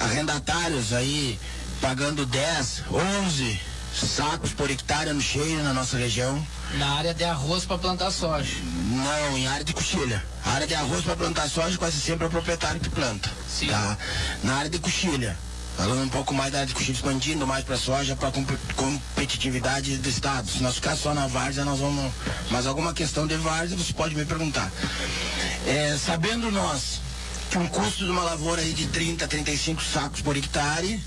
arrendatários aí pagando 10, 11 sacos por hectare no cheiro na nossa região. Na área de arroz para plantar soja? Não, em área de coxilha. A área de arroz para plantar soja quase sempre é o proprietário que planta. Sim. Tá? Na área de coxilha, falando um pouco mais da área de coxilha, expandindo mais para soja, para competitividade do estado. Se nós ficar só na várzea, nós vamos... Mas alguma questão de várzea, você pode me perguntar. Sabendo nós que um custo de uma lavoura aí de 30 a 35 sacos por hectare,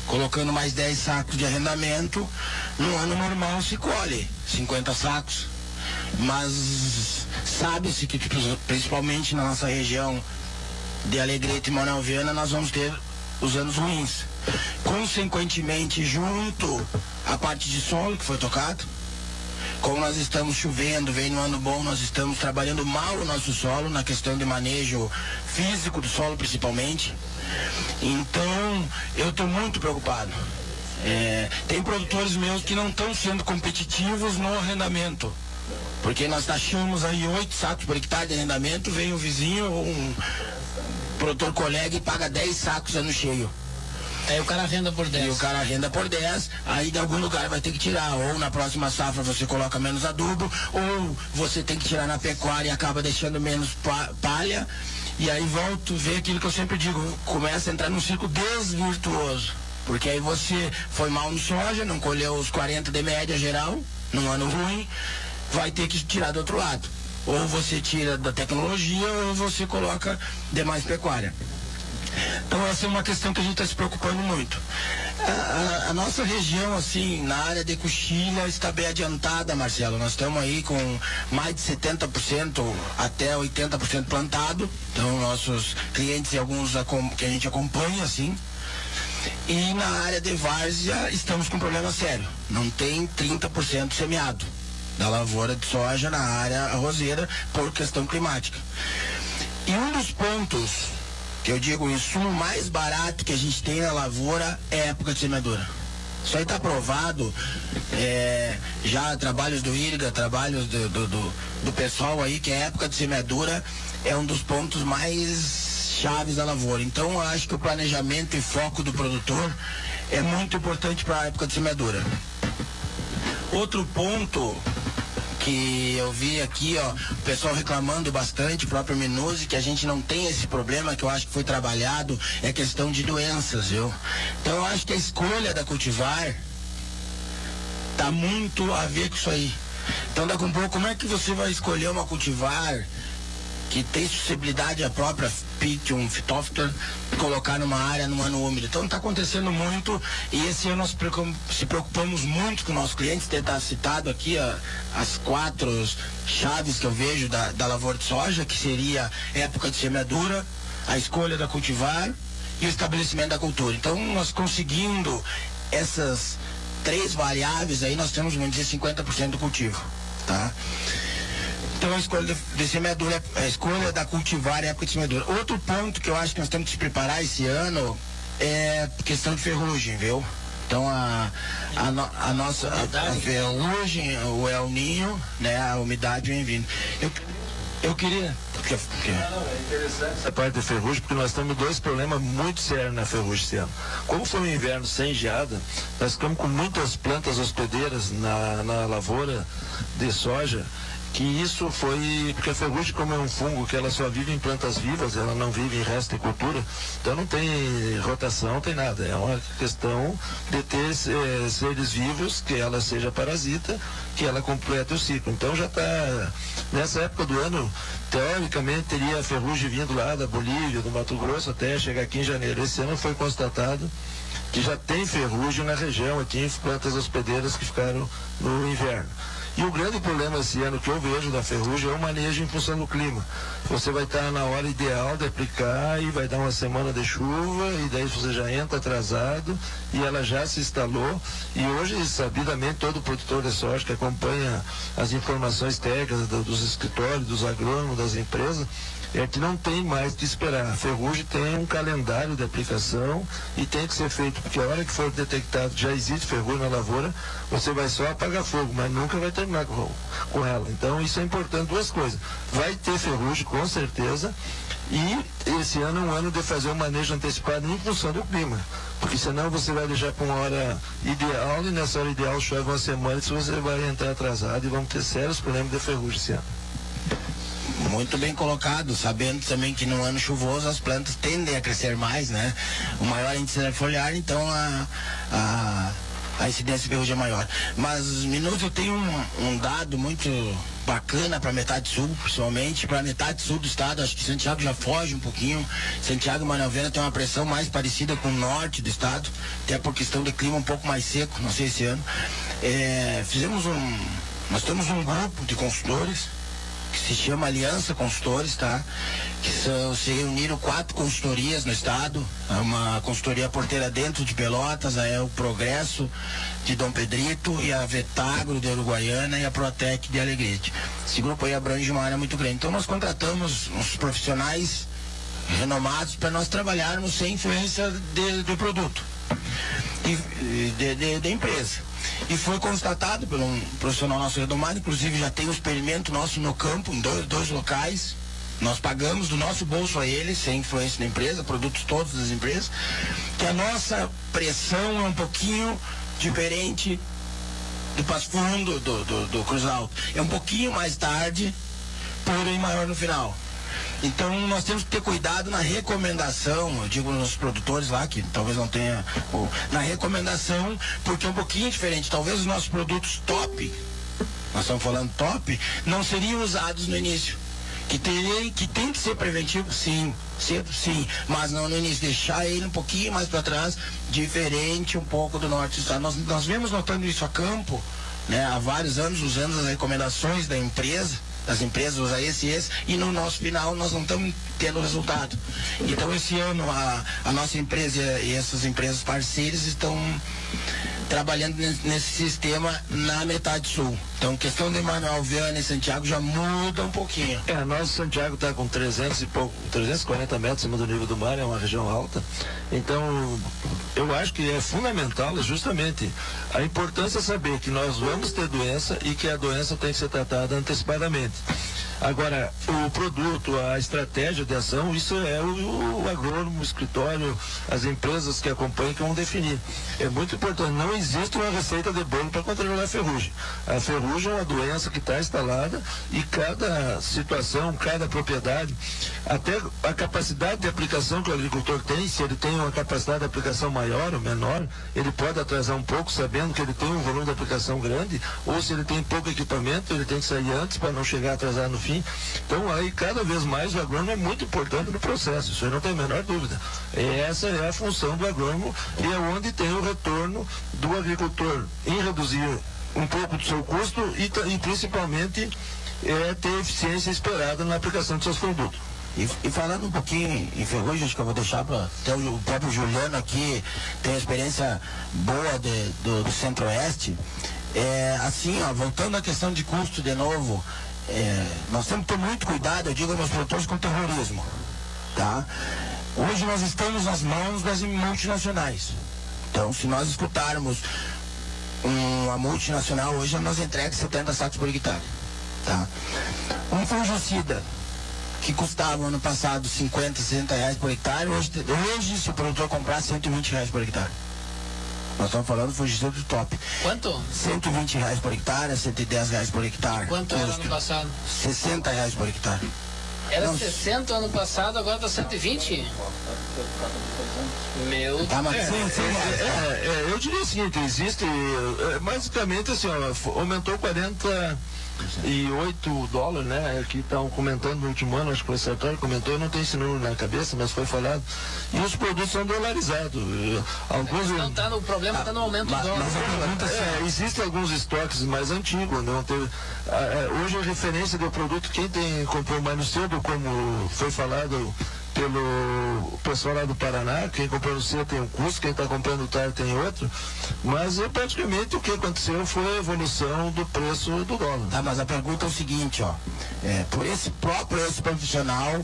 colocando mais 10 sacos de arrendamento, no ano normal se colhe 50 sacos. Mas sabe-se que, principalmente na nossa região de Alegrete e Manuel Viana, nós vamos ter os anos ruins. Consequentemente, junto à parte de solo que foi tocado, como nós estamos chovendo, vem no ano bom, nós estamos trabalhando mal o nosso solo, na questão de manejo físico do solo principalmente. Então, eu estou muito preocupado. Tem produtores meus que não estão sendo competitivos no arrendamento, porque nós taxamos aí 8 sacos por hectare de arrendamento, vem um vizinho ou um produtor colega e paga 10 sacos ano cheio. Aí o cara arrenda por 10. E o cara arrenda por 10, aí de algum lugar vai ter que tirar. Ou na próxima safra você coloca menos adubo, ou você tem que tirar na pecuária e acaba deixando menos palha. E aí volto a ver aquilo que eu sempre digo, começa a entrar num ciclo desvirtuoso. Porque aí você foi mal no soja, não colheu os 40 de média geral, num ano ruim, vai ter que tirar do outro lado. Ou você tira da tecnologia, ou você coloca demais pecuária. Então essa é uma questão que a gente está se preocupando muito. A nossa região, assim, na área de coxilha está bem adiantada, Marcelo. Nós estamos aí com mais de 70% até 80% plantado. Então nossos clientes e alguns que a gente acompanha, assim. E na área de várzea estamos com um problema sério. Não tem 30% semeado da lavoura de soja na área arrozeira por questão climática. E um dos pontos que eu digo, o insumo mais barato que a gente tem na lavoura é a época de semeadura. Isso aí está provado, já trabalhos do IRGA, trabalhos do pessoal aí, que a época de semeadura é um dos pontos mais chaves da lavoura. Então eu acho que o planejamento e foco do produtor é muito importante para a época de semeadura. Outro ponto que eu vi aqui, ó, o pessoal reclamando bastante, o próprio Minuzzi, que a gente não tem esse problema, que eu acho que foi trabalhado, é questão de doenças, viu? Então eu acho que a escolha da cultivar tá muito a ver com isso aí. Então daqui a um pouco, como é que você vai escolher uma cultivar que tem suscetibilidade à própria Pythium, Phytophthora, colocar numa área no ano úmido? Então está acontecendo muito, e esse ano nós se preocupamos muito com nossos clientes. Tentar citado aqui as 4 chaves que eu vejo da lavoura de soja, que seria época de semeadura, a escolha da cultivar e o estabelecimento da cultura. Então nós conseguindo essas 3 variáveis aí, nós temos, vamos dizer, 50% do cultivo, tá? Então a escolha de semeadura, a escolha da cultivar é a época de semeadura. Outro ponto que eu acho que nós temos que se preparar esse ano é questão de ferrugem, viu? Então a ferrugem, o El Ninho, né, a umidade vem vindo. Eu queria... É interessante essa parte da ferrugem, porque nós temos 2 problemas muito sérios na ferrugem esse ano. Como foi um inverno sem geada, nós ficamos com muitas plantas hospedeiras na lavoura de soja, que isso foi, porque a ferrugem, como é um fungo que ela só vive em plantas vivas, ela não vive em resto de cultura, então não tem rotação, não tem nada, é uma questão de ter seres vivos, que ela seja parasita, que ela complete o ciclo. Então já está, nessa época do ano, teoricamente teria a ferrugem vindo lá da Bolívia, do Mato Grosso, até chegar aqui em janeiro. Esse ano foi constatado que já tem ferrugem na região, aqui em plantas hospedeiras que ficaram no inverno. E o grande problema esse ano que eu vejo da ferrugem é o manejo em função do clima. Você vai estar na hora ideal de aplicar e vai dar uma semana de chuva e daí você já entra atrasado e ela já se instalou. E hoje, sabidamente, todo produtor de soja que acompanha as informações técnicas dos escritórios, dos agrônomos, das empresas, é que não tem mais que esperar. A ferrugem tem um calendário de aplicação e tem que ser feito, porque a hora que for detectado que já existe ferrugem na lavoura, você vai só apagar fogo, mas nunca vai terminar com ela. Então isso é importante, 2 coisas. Vai ter ferrugem, com certeza, e esse ano é um ano de fazer um manejo antecipado em função do clima, porque senão você vai deixar para uma hora ideal e nessa hora ideal chove uma semana e você vai entrar atrasado e vamos ter sérios problemas de ferrugem esse ano. Muito bem colocado, sabendo também que no ano chuvoso as plantas tendem a crescer mais, né? O maior índice foliar, então a a incidência de ferrugem é maior. Mas, Minuto, eu tenho um dado muito bacana para a metade sul, principalmente para a metade sul do estado. Acho que Santiago já foge um pouquinho. Santiago e Manoel tem uma pressão mais parecida com o norte do estado, até por questão de clima um pouco mais seco, não sei esse ano. Nós temos um grupo de consultores que se chama Aliança Consultores, tá? Que se reuniram 4 consultorias no estado, uma consultoria porteira dentro de Pelotas, o Progresso de Dom Pedrito e a Vetagro de Uruguaiana e a Protec de Alegrete. Esse grupo aí abrange uma área muito grande. Então nós contratamos uns profissionais renomados para nós trabalharmos sem influência do produto e de empresa. E foi constatado por um profissional nosso renomado, inclusive já tem um experimento nosso no campo, em dois locais. Nós pagamos do nosso bolso a eles, sem influência da empresa, produtos todos das empresas, que a nossa pressão é um pouquinho diferente do Passo Fundo, do Cruz Alto. É um pouquinho mais tarde, porém maior no final. Então nós temos que ter cuidado na recomendação, eu digo nos produtores lá, que talvez não tenha, na recomendação, porque é um pouquinho diferente. Talvez os nossos produtos top, nós estamos falando top, não seriam usados no início. Que tem que ser preventivo, sim, sempre sim, mas não no início, deixar ele um pouquinho mais para trás, diferente um pouco do norte do estado. Nós vemos notando isso a campo, né, há vários anos, usando as recomendações da empresa, das empresas, usar esse, e no nosso final nós não estamos tendo resultado. Então esse ano a nossa empresa e essas empresas parceiras estão trabalhando nesse sistema na metade sul. Então questão de Manoel, Viana e Santiago já muda um pouquinho. Nós Santiago está com 340 metros acima do nível do mar, é uma região alta. Então eu acho que é fundamental justamente a importância de saber que nós vamos ter doença e que a doença tem que ser tratada antecipadamente. Agora, o produto, a estratégia de ação, isso é o agrônomo, o escritório, as empresas que acompanham que vão definir. É muito importante, não existe uma receita de bolo para controlar a ferrugem. A ferrugem é uma doença que está instalada e cada situação, cada propriedade, até a capacidade de aplicação que o agricultor tem, se ele tem uma capacidade de aplicação maior ou menor, ele pode atrasar um pouco sabendo que ele tem um volume de aplicação grande, ou se ele tem pouco equipamento, ele tem que sair antes para não chegar a atrasar no fim. Então aí cada vez mais o agrônomo é muito importante no processo, isso aí não tem a menor dúvida. Essa é a função do agrônomo e é onde tem o retorno do agricultor em reduzir um pouco do seu custo e principalmente ter eficiência esperada na aplicação de seus produtos. E falando um pouquinho em ferrugem, acho que eu vou deixar para até o próprio Juliano aqui tem uma experiência boa do Centro-Oeste. Assim, voltando à questão de custo de novo, nós temos que ter muito cuidado, eu digo aos meus produtores, com o terrorismo, tá? Hoje nós estamos nas mãos das multinacionais. Então, se nós escutarmos uma multinacional, hoje nós entregamos 70 sacos por hectare, tá? Um fungicida que custava ano passado 50, 60 reais por hectare, hoje se o produtor comprar 120 reais por hectare. Nós estamos falando do fungicida do top. Quanto? 120 reais por hectare, 110 reais por hectare. Quanto era ano passado? 60 reais por hectare. Era 60 ano passado, agora está 120? Meu tá, mas eu diria o seguinte, existe basicamente assim, aumentou 48 dólares, né? Aqui estão comentando no último ano, acho que foi Sartori comentou, eu não tenho esse número na cabeça, mas foi falado. E os produtos são dolarizados. Alguns o problema está no aumento do dólar. Existem alguns estoques mais antigos, não teve, hoje a referência do produto, quem comprou mais no cedo, como foi falado pelo pessoal lá do Paraná, quem comprou no C tem um custo, quem está comprando o TAR tem outro, mas praticamente o que aconteceu foi a evolução do preço do dólar. Tá, mas a pergunta é o seguinte, por esse profissional,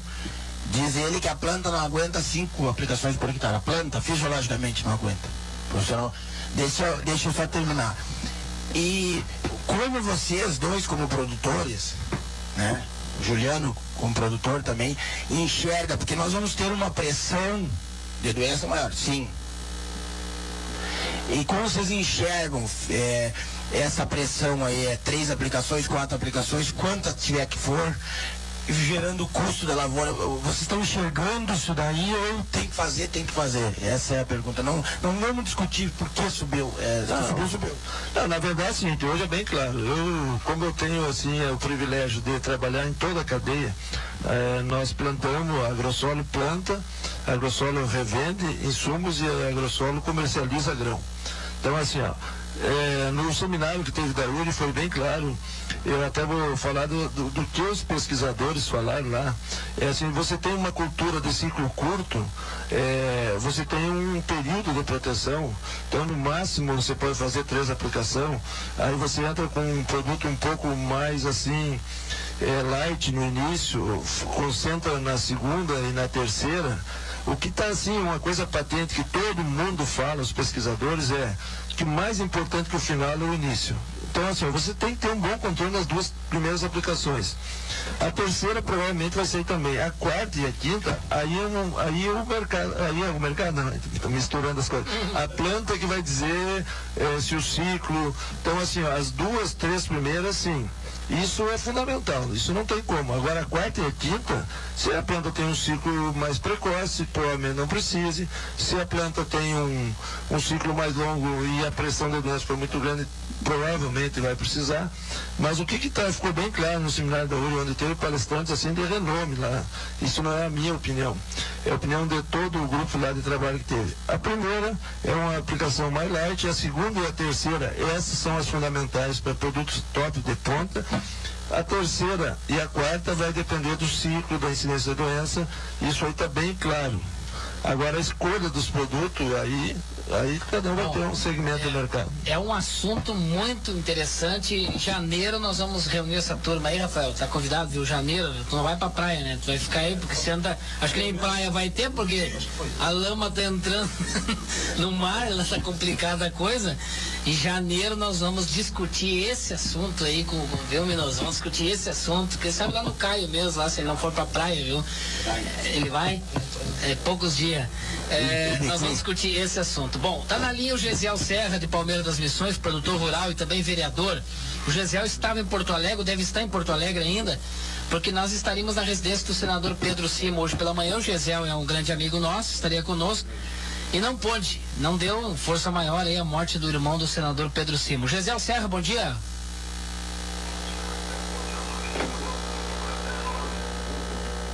diz ele que a planta não aguenta 5 aplicações por hectare, a planta fisiologicamente não aguenta. Profissional, deixa eu só terminar. E como vocês dois como produtores, né, Juliano como produtor também, enxerga, porque nós vamos ter uma pressão de doença maior, sim. E como vocês enxergam essa pressão aí, 3 aplicações, 4 aplicações, quantas tiver que for, gerando o custo da lavoura. Vocês estão enxergando isso daí ou tem que fazer? Essa é a pergunta. Não vamos discutir por que subiu. Subiu. Não, na verdade, seguinte, hoje é bem claro. Como eu tenho assim o privilégio de trabalhar em toda a cadeia, nós plantamos, a Agrosolo planta, a Agrosolo revende insumos e a Agrosolo comercializa grão. Então, assim, no seminário que teve da URI foi bem claro. Eu até vou falar do que os pesquisadores falaram lá. Assim, você tem uma cultura de ciclo curto, você tem um período de proteção, então no máximo você pode fazer 3 aplicações, aí você entra com um produto um pouco mais assim, light no início, concentra na segunda e na terceira. O que está assim, uma coisa patente que todo mundo fala, os pesquisadores, que o mais importante que o final é o início. Então, assim, você tem que ter um bom controle nas 2 primeiras aplicações. A terceira provavelmente vai ser também. A quarta e a quinta, aí é o mercado, não, estou misturando as coisas. A planta que vai dizer se o ciclo. Então, assim, as 2, 3 primeiras, sim. Isso é fundamental, isso não tem como. Agora, a quarta e a quinta, se a planta tem um ciclo mais precoce, provavelmente não precise. Se a planta tem um ciclo mais longo e a pressão de doença for muito grande, provavelmente vai precisar. Mas o que ficou bem claro no seminário da URI, onde teve palestrantes assim de renome lá, isso não é a minha opinião, é a opinião de todo o grupo lá de trabalho que teve. A primeira é uma aplicação mais light, a segunda e a terceira, essas são as fundamentais para produtos top de ponta. A terceira e a quarta vai depender do ciclo da incidência da doença, isso aí está bem claro. Agora a escolha dos produtos, aí cada um vai ter um segmento do mercado. É um assunto muito interessante. Em janeiro nós vamos reunir essa turma aí, Rafael. Tá convidado, viu? Janeiro, tu não vai pra praia, né? Tu vai ficar aí, porque você anda. Acho que nem praia vai ter, porque a lama tá entrando no mar, ela tá complicada a coisa. Em janeiro nós vamos discutir esse assunto aí viu, Minoso? Vamos discutir esse assunto, porque sabe lá no Caio mesmo, lá, se ele não for pra praia, viu? Ele vai, poucos dias. Nós vamos discutir esse assunto. Bom, tá na linha o Gesiel Serra, de Palmeira das Missões, produtor rural e também vereador. O Gesiel estava em Porto Alegre, deve estar em Porto Alegre ainda, porque nós estaríamos na residência do senador Pedro Cimo hoje pela manhã. O Gesiel é um grande amigo nosso, estaria conosco e não pôde, não deu força maior aí a morte do irmão do senador Pedro Cimo. Gesiel Serra, bom dia.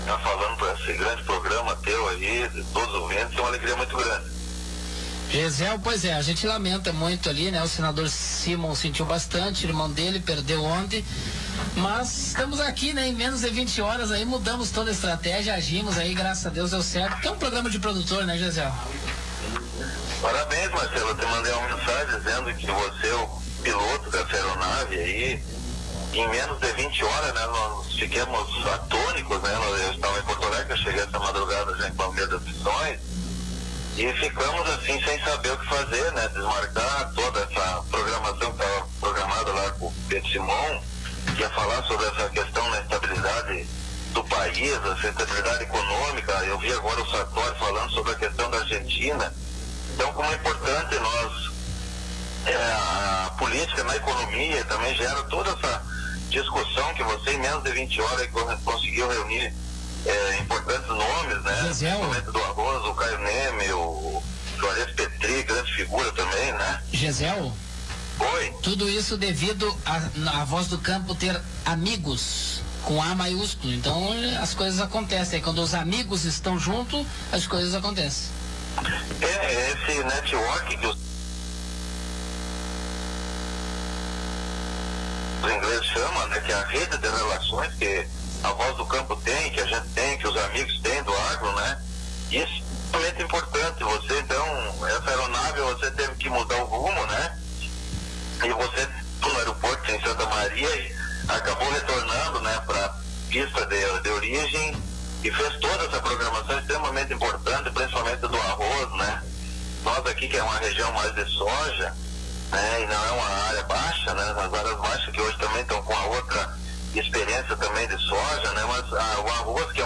Tá falando para esse grande programa teu aí, de todos os ouvintes, é uma alegria muito grande. Gesiel, pois é, a gente lamenta muito ali, né? O senador Simon sentiu bastante, o irmão dele perdeu ontem, mas estamos aqui, né? Em menos de 20 horas aí, mudamos toda a estratégia, agimos aí, graças a Deus deu certo, que é um programa de produtor, né, Gesiel? Parabéns, Marcelo, eu te mandei uma mensagem dizendo que você é o piloto dessa aeronave aí. Em menos de 20 horas, né, nós ficamos atônicos, né? Eu estava em Porto Alegre, eu cheguei essa madrugada já em Palmeira das Missões e ficamos assim sem saber o que fazer, né? Desmarcar toda essa programação que estava programada lá com o Pedro Simon, que ia falar sobre essa questão da estabilidade do país, essa estabilidade econômica. Eu vi agora o Sartori falando sobre a questão da Argentina. Então, como é importante a política na economia também gera toda essa discussão que você em menos de 20 horas conseguiu reunir importantes nomes, né? Principalmente do arroz, o Caio Neme, o Juarez Petri, grande figura também, né? Gesiel? Oi? Tudo isso devido a Voz do Campo ter amigos com A maiúsculo, então as coisas acontecem, quando os amigos estão juntos, as coisas acontecem. Esse network que os ingleses chamam, né, que é a rede de relações que a Voz do Campo tem, que a gente tem, que os amigos têm do agro, né? Isso é muito importante. Você, então, essa aeronave, você teve que mudar o rumo, né? E você, no aeroporto em Santa Maria, e acabou retornando, né, para a pista de origem e fez toda essa programação extremamente importante, principalmente do arroz, né? Nós aqui, que é uma região mais de soja, né, e não é uma área baixa, né? As áreas baixas que hoje também estão com a outra experiência também de soja, né? Mas o arroz, que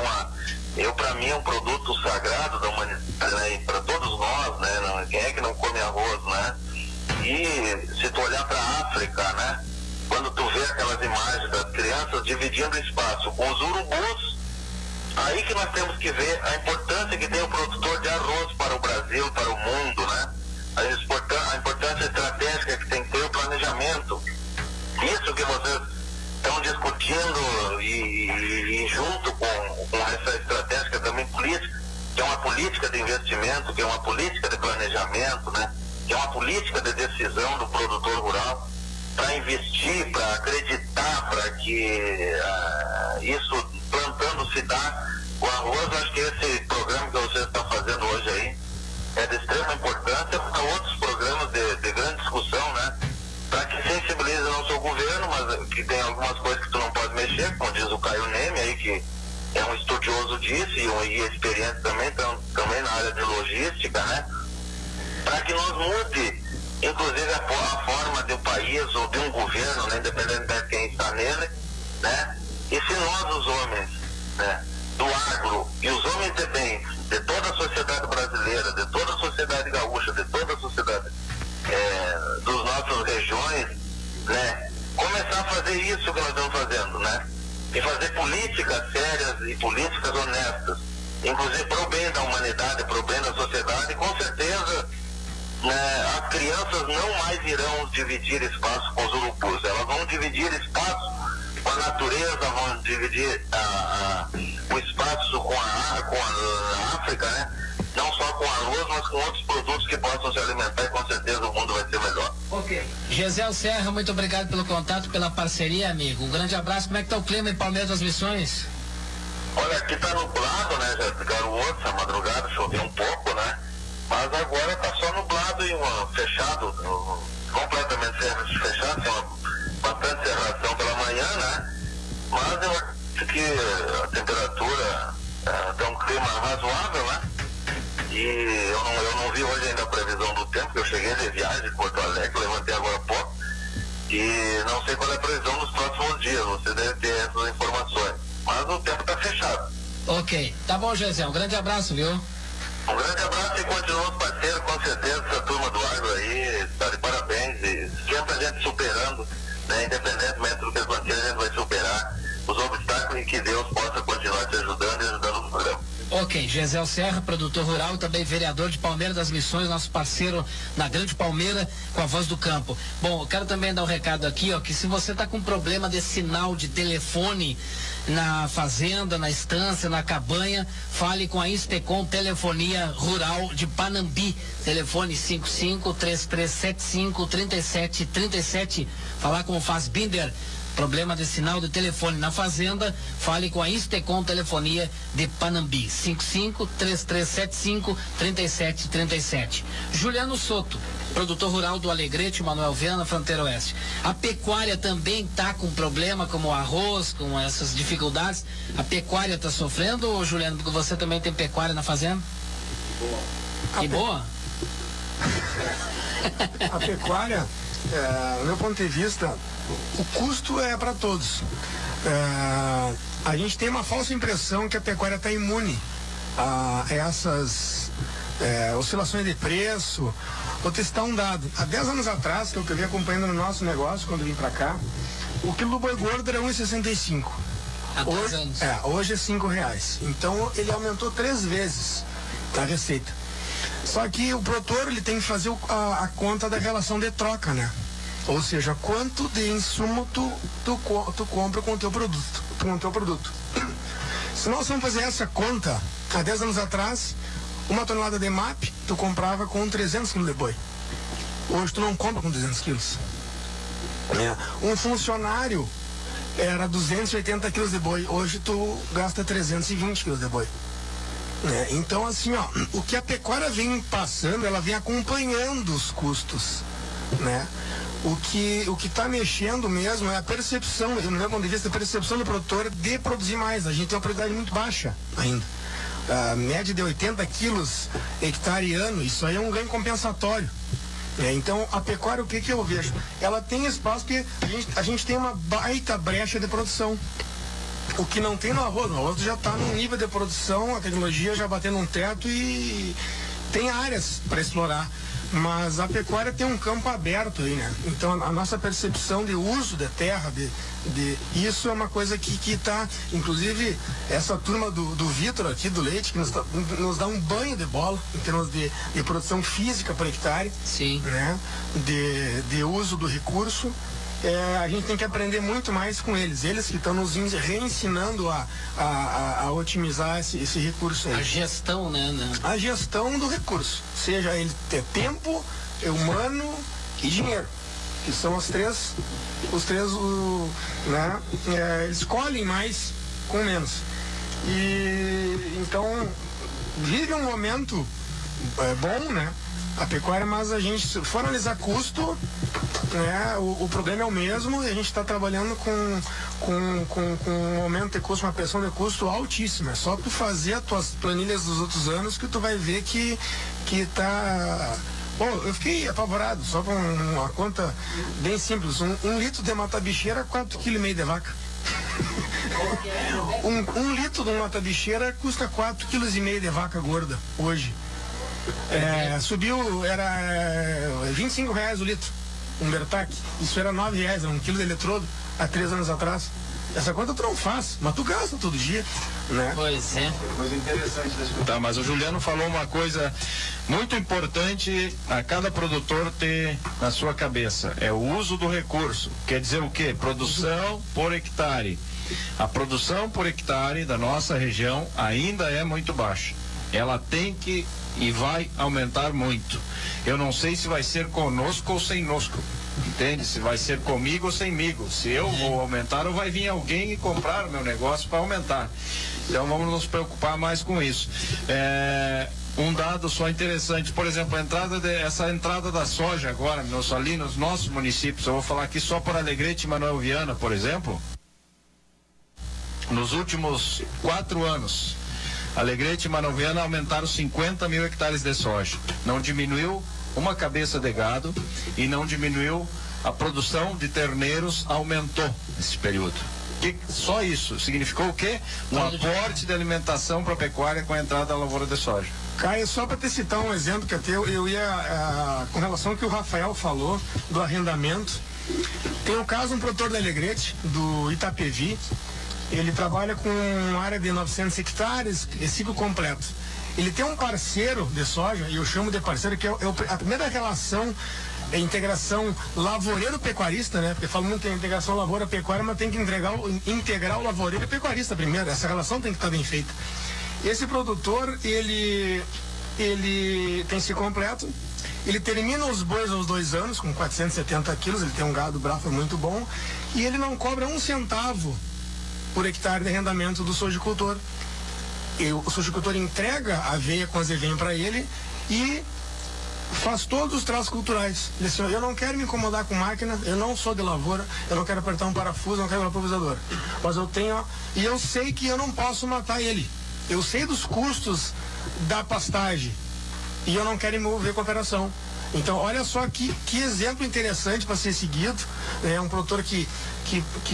para mim é um produto sagrado da humanidade, né? E para todos nós, né? Quem é que não come arroz, né? E se tu olhar para a África, né? Quando tu vê aquelas imagens das crianças dividindo espaço com os urubus, aí que nós temos que ver a importância que tem o produtor de arroz para o Brasil, para o mundo, né? A importância estratégica que tem que ter o planejamento. Isso que vocês estão discutindo e junto com essa estratégia também política, que é uma política de investimento, que é uma política de planejamento, né? Que é uma política de decisão do produtor rural, para investir, para acreditar, para que isso plantando se dá. O arroz, acho que esse programa que você está fazendo hoje aí é de extrema importância para outros programas de grande discussão, né? Para que sensibilize não só o governo, mas que tem algumas coisas que tu não pode mexer, como diz o Caio Neme aí, que é um estudioso disso e experiente também na área de logística, né? Para que nós mude, inclusive a forma de um país ou de um governo, né? Independente de quem está nele, né? E se nós, os homens, né? Do agro e os homens de bem, de toda a sociedade brasileira, de toda a sociedade gaúcha, de toda a sociedade das nossas regiões, né? Começar a fazer isso que nós estamos fazendo, né? E fazer políticas sérias e políticas honestas, inclusive para o bem da humanidade, para o bem da sociedade, com certeza, né, as crianças não mais irão dividir espaço com os urubus, elas vão dividir espaço com a natureza, vão dividir o espaço com a África, né? Não só com arroz, mas com outros produtos que possam se alimentar, e com certeza o mundo vai ser melhor. Ok. Gisel Serra, muito obrigado pelo contato, pela parceria, amigo. Um grande abraço. Como é que tá o clima em Palmeiras das Missões? Olha, aqui tá nublado, né? Já garoou essa madrugada, choveu um pouco, né? Mas agora tá só nublado e fechado, completamente fechado, tem bastante cerração pela manhã, né? Mas eu acho que a temperatura tá um clima razoável, né? E eu não vi hoje ainda a previsão do tempo, que eu cheguei de viagem de Porto Alegre, levantei agora há pouco, e não sei qual é a previsão nos próximos dias, você deve ter essas informações. Mas o tempo tá fechado. Ok. Tá bom, Gisel. Um grande abraço, viu? Um grande abraço e continuamos parceiros, com certeza, essa turma do agro aí, está de parabéns, e sempre a gente superando, né, independentemente do que acontecer, a gente vai superar os obstáculos e que Deus possa continuar te ajudando e ajudando o programa. Ok, Gisel Serra, produtor rural, também vereador de Palmeiras das Missões, nosso parceiro na Grande Palmeira, com a Voz do Campo. Bom, eu quero também dar um recado aqui, ó, que se você está com problema de sinal de telefone na fazenda, na estância, na cabanha, fale com a Instecom Telefonia Rural de Panambi, telefone 55-3375-3737, falar com o Fassbinder. Problema de sinal de telefone na fazenda, fale com a Instecom Telefonia de Panambi, 55-3375-3737. Juliano Soto, produtor rural do Alegrete, Manuel Viana, Fronteira Oeste. A pecuária também está com problema, como o arroz, com essas dificuldades. A pecuária está sofrendo, Juliano, porque você também tem pecuária na fazenda? Boa. E boa? A pecuária, do meu ponto de vista, o custo é para todos. A gente tem uma falsa impressão que a pecuária está imune a essas oscilações de preço. Vou testar um dado. Há 10 anos atrás, que eu vim acompanhando no nosso negócio, quando vim para cá, o quilo do boi gordo era R$1,65. Há 10 anos. Hoje é R$5. Então ele aumentou 3 vezes a receita. Só que o produtor, ele tem que fazer a conta da relação de troca, né? Ou seja, quanto de insumo tu compra com o teu produto. Se nós vamos fazer essa conta, há 10 anos atrás, uma tonelada de MAP tu comprava com 300 quilos de boi. Hoje tu não compra com 200 quilos. Um funcionário era 280 quilos de boi, hoje tu gasta 320 quilos de boi. Então, assim, ó, o que a pecuária vem passando, ela vem acompanhando os custos, né? O que está mexendo mesmo é a percepção, no meu ponto de vista, a percepção do produtor de produzir mais. A gente tem uma produtividade muito baixa ainda. A média de 80 quilos hectare ano, isso aí é um ganho compensatório. Então, a pecuária, o que eu vejo? Ela tem espaço porque a gente tem uma baita brecha de produção. O que não tem no arroz já está num nível de produção, a tecnologia já batendo um teto e tem áreas para explorar. mas a pecuária tem um campo aberto aí, né? Então a nossa percepção de uso de terra, isso é uma coisa que está, inclusive essa turma do Vitor aqui, do Leite, que nos dá um banho de bola em termos de produção física por hectare. Sim. Né? De uso do recurso. A gente tem que aprender muito mais com eles que estão nos reensinando a otimizar esse recurso aí. A gestão, né? A gestão do recurso, seja ele ter tempo, humano e dinheiro, que são os três, né? Eles colhem mais com menos. E então vive um momento bom, né? A pecuária, mas a gente, se for analisar custo, né, o problema é o mesmo, e a gente está trabalhando com um aumento de custo, uma pressão de custo altíssima. É só tu fazer as tuas planilhas dos outros anos que tu vai ver que tá... Bom, eu fiquei apavorado, só com uma conta bem simples. Um litro de mata-bicheira, 4,5 kg de vaca. Um litro de mata-bicheira custa 4,5 kg de vaca gorda hoje. Subiu, era R$25 o litro, um Bertac. Isso era R$9, era 1 quilo de eletrodo há 3 anos atrás. Essa conta tu não faz, mas tu gasta todo dia, né? Pois é. Coisa interessante de escutar, mas o Juliano falou uma coisa muito importante a cada produtor ter na sua cabeça, é o uso do recurso. Quer dizer o quê? Produção por hectare. A produção por hectare da nossa região ainda é muito baixa. Ela tem que e vai aumentar muito. Eu não sei se vai ser conosco ou sem nosco, entende? Se vai ser comigo ou semigo. Se eu vou aumentar ou vai vir alguém e comprar o meu negócio para aumentar. Então vamos nos preocupar mais com isso. Um dado só interessante, por exemplo, essa entrada da soja agora, ali nos nossos municípios, eu vou falar aqui só por Alegrete e Manuel Viana, por exemplo, nos últimos 4 anos, Alegrete e Manuel Viana aumentaram 50 mil hectares de soja. Não diminuiu uma cabeça de gado e não diminuiu a produção de terneiros, aumentou nesse período. Só isso significou o quê? Um aporte de alimentação para a pecuária com a entrada da lavoura de soja. Caio, só para te citar um exemplo que até eu ia, com relação ao que o Rafael falou do arrendamento, tem o caso um produtor da Alegrete, do Itapevi. Ele trabalha com uma área de 900 hectares, ciclo completo. Ele tem um parceiro de soja, e eu chamo de parceiro, que é a primeira relação, integração lavoureiro-pecuarista, né? Porque falo muito em integração lavoura-pecuária, mas tem que integrar o lavoureiro e pecuarista primeiro. Essa relação tem que estar bem feita. Esse produtor, ele tem ciclo completo, ele termina os bois aos 2 anos, com 470 quilos, ele tem um gado brafo muito bom, e ele não cobra 1 centavo por hectare de arrendamento do sojicultor. O sojicultor entrega a aveia com azevém para ele e faz todos os traços culturais. Ele diz assim, eu não quero me incomodar com máquina, eu não sou de lavoura, eu não quero apertar um parafuso, eu não quero uma pulverizadora. Mas eu tenho, e eu sei que eu não posso matar ele. Eu sei dos custos da pastagem e eu não quero envolver com a operação. Então, olha só que exemplo interessante para ser seguido. É um produtor que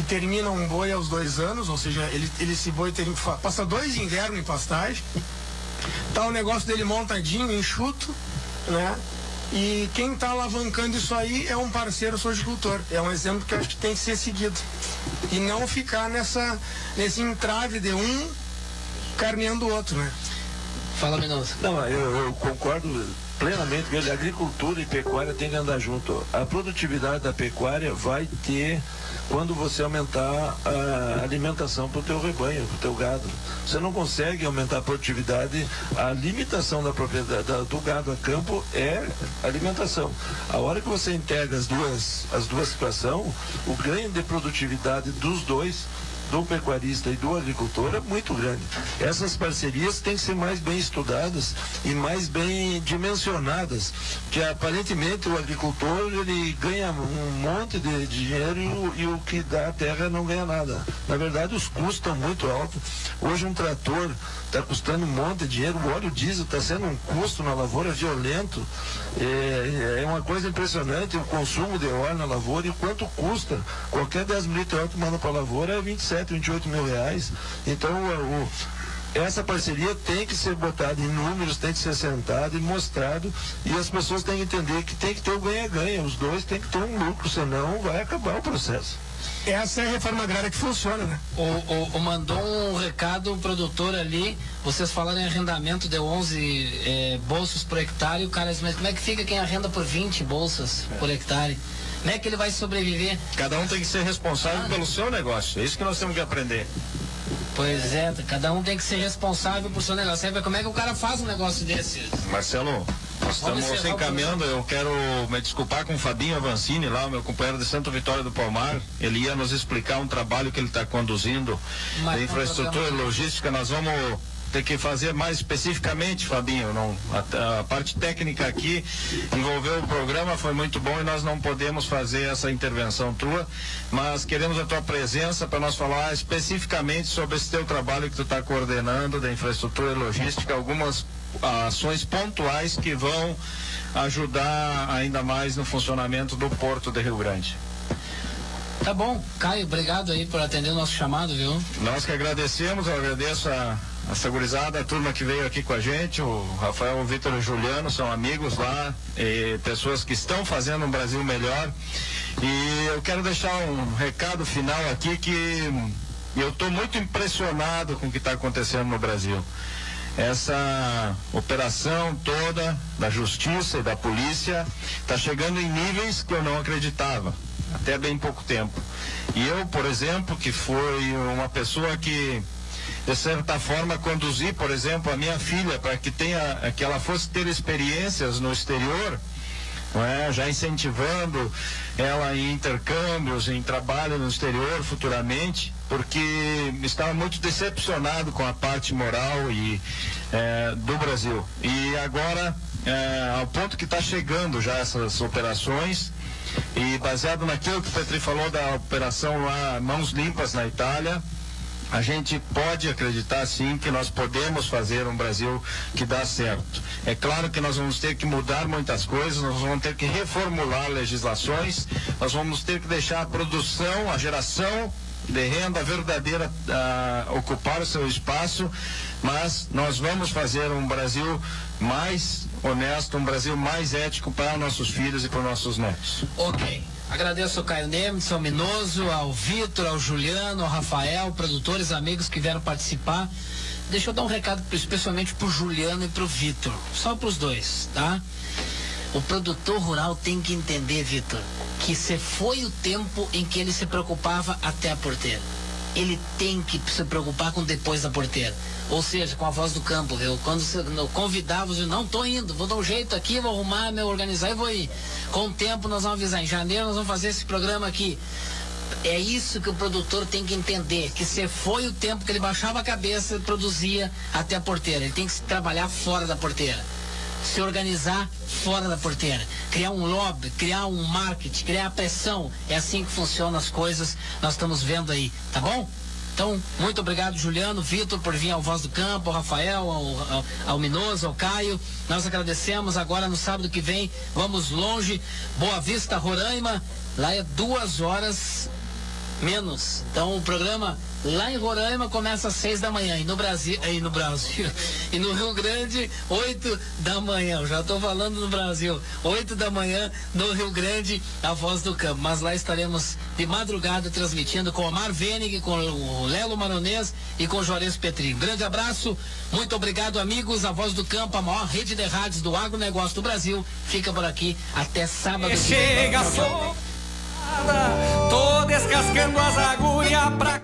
termina um boi aos 2 anos, ou seja, esse boi passa 2 invernos em pastagem, tá o negócio dele montadinho, enxuto, né? E quem está alavancando isso aí é um parceiro sojicultor. É um exemplo que eu acho que tem que ser seguido. E não ficar nesse entrave de um carneando o outro, né? Fala, Menoso. Não, eu concordo plenamente que a agricultura e pecuária tem que andar junto. A produtividade da pecuária vai ter quando você aumentar a alimentação para o teu rebanho, para o teu gado. Você não consegue aumentar a produtividade, a limitação da propriedade do gado a campo é alimentação. A hora que você integra as duas situações, o ganho de produtividade dos dois, do pecuarista e do agricultor, é muito grande. Essas parcerias têm que ser mais bem estudadas e mais bem dimensionadas, que aparentemente o agricultor ele ganha um monte de dinheiro e o que dá a terra não ganha nada. Na verdade, os custos estão muito altos. Hoje um trator está custando um monte de dinheiro, o óleo diesel está sendo um custo na lavoura violento. É uma coisa impressionante o consumo de óleo na lavoura e quanto custa. Qualquer 10 mil litros que manda para a lavoura é 27, 28 mil reais. Então essa parceria tem que ser botada em números, tem que ser sentado e mostrado, e as pessoas têm que entender que tem que ter o ganha-ganha, os dois têm que ter um lucro, senão vai acabar o processo. Essa é a reforma agrária que funciona, né? Mandou um recado um produtor ali, vocês falaram em arrendamento de 11 bolsas por hectare, o cara diz, mas como é que fica quem arrenda por 20 bolsas por hectare? Como é que ele vai sobreviver? Cada um tem que ser responsável pelo seu negócio, é isso que nós temos que aprender. Pois é, cada um tem que ser responsável por seu negócio. Aí vai, como é que o cara faz um negócio desse? Marcelo, nós estamos se encaminhando. Eu quero me desculpar com o Fabinho Avancini lá, meu companheiro de Santa Vitória do Palmar. Ele ia nos explicar um trabalho que ele está conduzindo de infraestrutura e logística. Nós vamos ter que fazer mais especificamente, Fabinho. A parte técnica aqui envolveu o programa, foi muito bom e nós não podemos fazer essa intervenção tua, mas queremos a tua presença para nós falar especificamente sobre esse teu trabalho que tu está coordenando da infraestrutura e logística, algumas ações pontuais que vão ajudar ainda mais no funcionamento do Porto de Rio Grande. Tá bom, Caio, obrigado aí por atender o nosso chamado, viu? Nós que agradecemos, eu agradeço a segurizada, a turma que veio aqui com a gente, o Rafael, o Vitor e o Juliano, são amigos lá, e pessoas que estão fazendo um Brasil melhor. E eu quero deixar um recado final aqui que eu estou muito impressionado com o que está acontecendo no Brasil. Essa operação toda da justiça e da polícia está chegando em níveis que eu não acreditava, até bem pouco tempo. E eu, por exemplo, que fui uma pessoa que, de certa forma, conduzi, por exemplo, a minha filha para que ela fosse ter experiências no exterior, não é? Já incentivando ela em intercâmbios, em trabalho no exterior futuramente, porque estava muito decepcionado com a parte moral do Brasil. E agora, ao ponto que está chegando já essas operações, e baseado naquilo que o Petri falou da operação lá Mãos Limpas na Itália, a gente pode acreditar sim que nós podemos fazer um Brasil que dá certo. É claro que nós vamos ter que mudar muitas coisas, nós vamos ter que reformular legislações, nós vamos ter que deixar a produção, a geração de renda verdadeira ocupar o seu espaço, mas nós vamos fazer um Brasil mais honesto, um Brasil mais ético para nossos filhos e para nossos netos. Ok. Agradeço ao Caio Nemitz, ao Minoso, ao Vitor, ao Juliano, ao Rafael, produtores, amigos que vieram participar. Deixa eu dar um recado especialmente pro Juliano e pro Vitor, só pros dois, tá? O produtor rural tem que entender, Vitor, que se foi o tempo em que ele se preocupava até a porteira. Ele tem que se preocupar com depois da porteira. Ou seja, com a voz do campo, viu? Quando você convidava, você não tô indo, vou dar um jeito aqui, vou arrumar, me organizar e vou ir. Com o tempo nós vamos avisar, em janeiro nós vamos fazer esse programa aqui. É isso que o produtor tem que entender, que se foi o tempo que ele baixava a cabeça e produzia até a porteira. Ele tem que trabalhar fora da porteira. Se organizar fora da porteira, criar um lobby, criar um marketing, criar pressão. É assim que funcionam as coisas, nós estamos vendo aí, tá bom? Então, muito obrigado, Juliano, Vitor, por vir ao Voz do Campo, ao Rafael, ao Minoso, ao Caio. Nós agradecemos. Agora, no sábado que vem, vamos longe, Boa Vista, Roraima. Lá é 2 horas menos. Então, o programa lá em Roraima começa às 6 da manhã. E no Brasil, e no Rio Grande, 8 da manhã. Eu já estou falando no Brasil. 8 da manhã no Rio Grande, a Voz do Campo. Mas lá estaremos de madrugada transmitindo com o Omar Venig, com o Lelo Maronês e com o Juarez Petri. Um grande abraço, muito obrigado, amigos. A Voz do Campo, a maior rede de rádios do agronegócio do Brasil, fica por aqui até sábado. Chega só, tô descascando as agulhas pra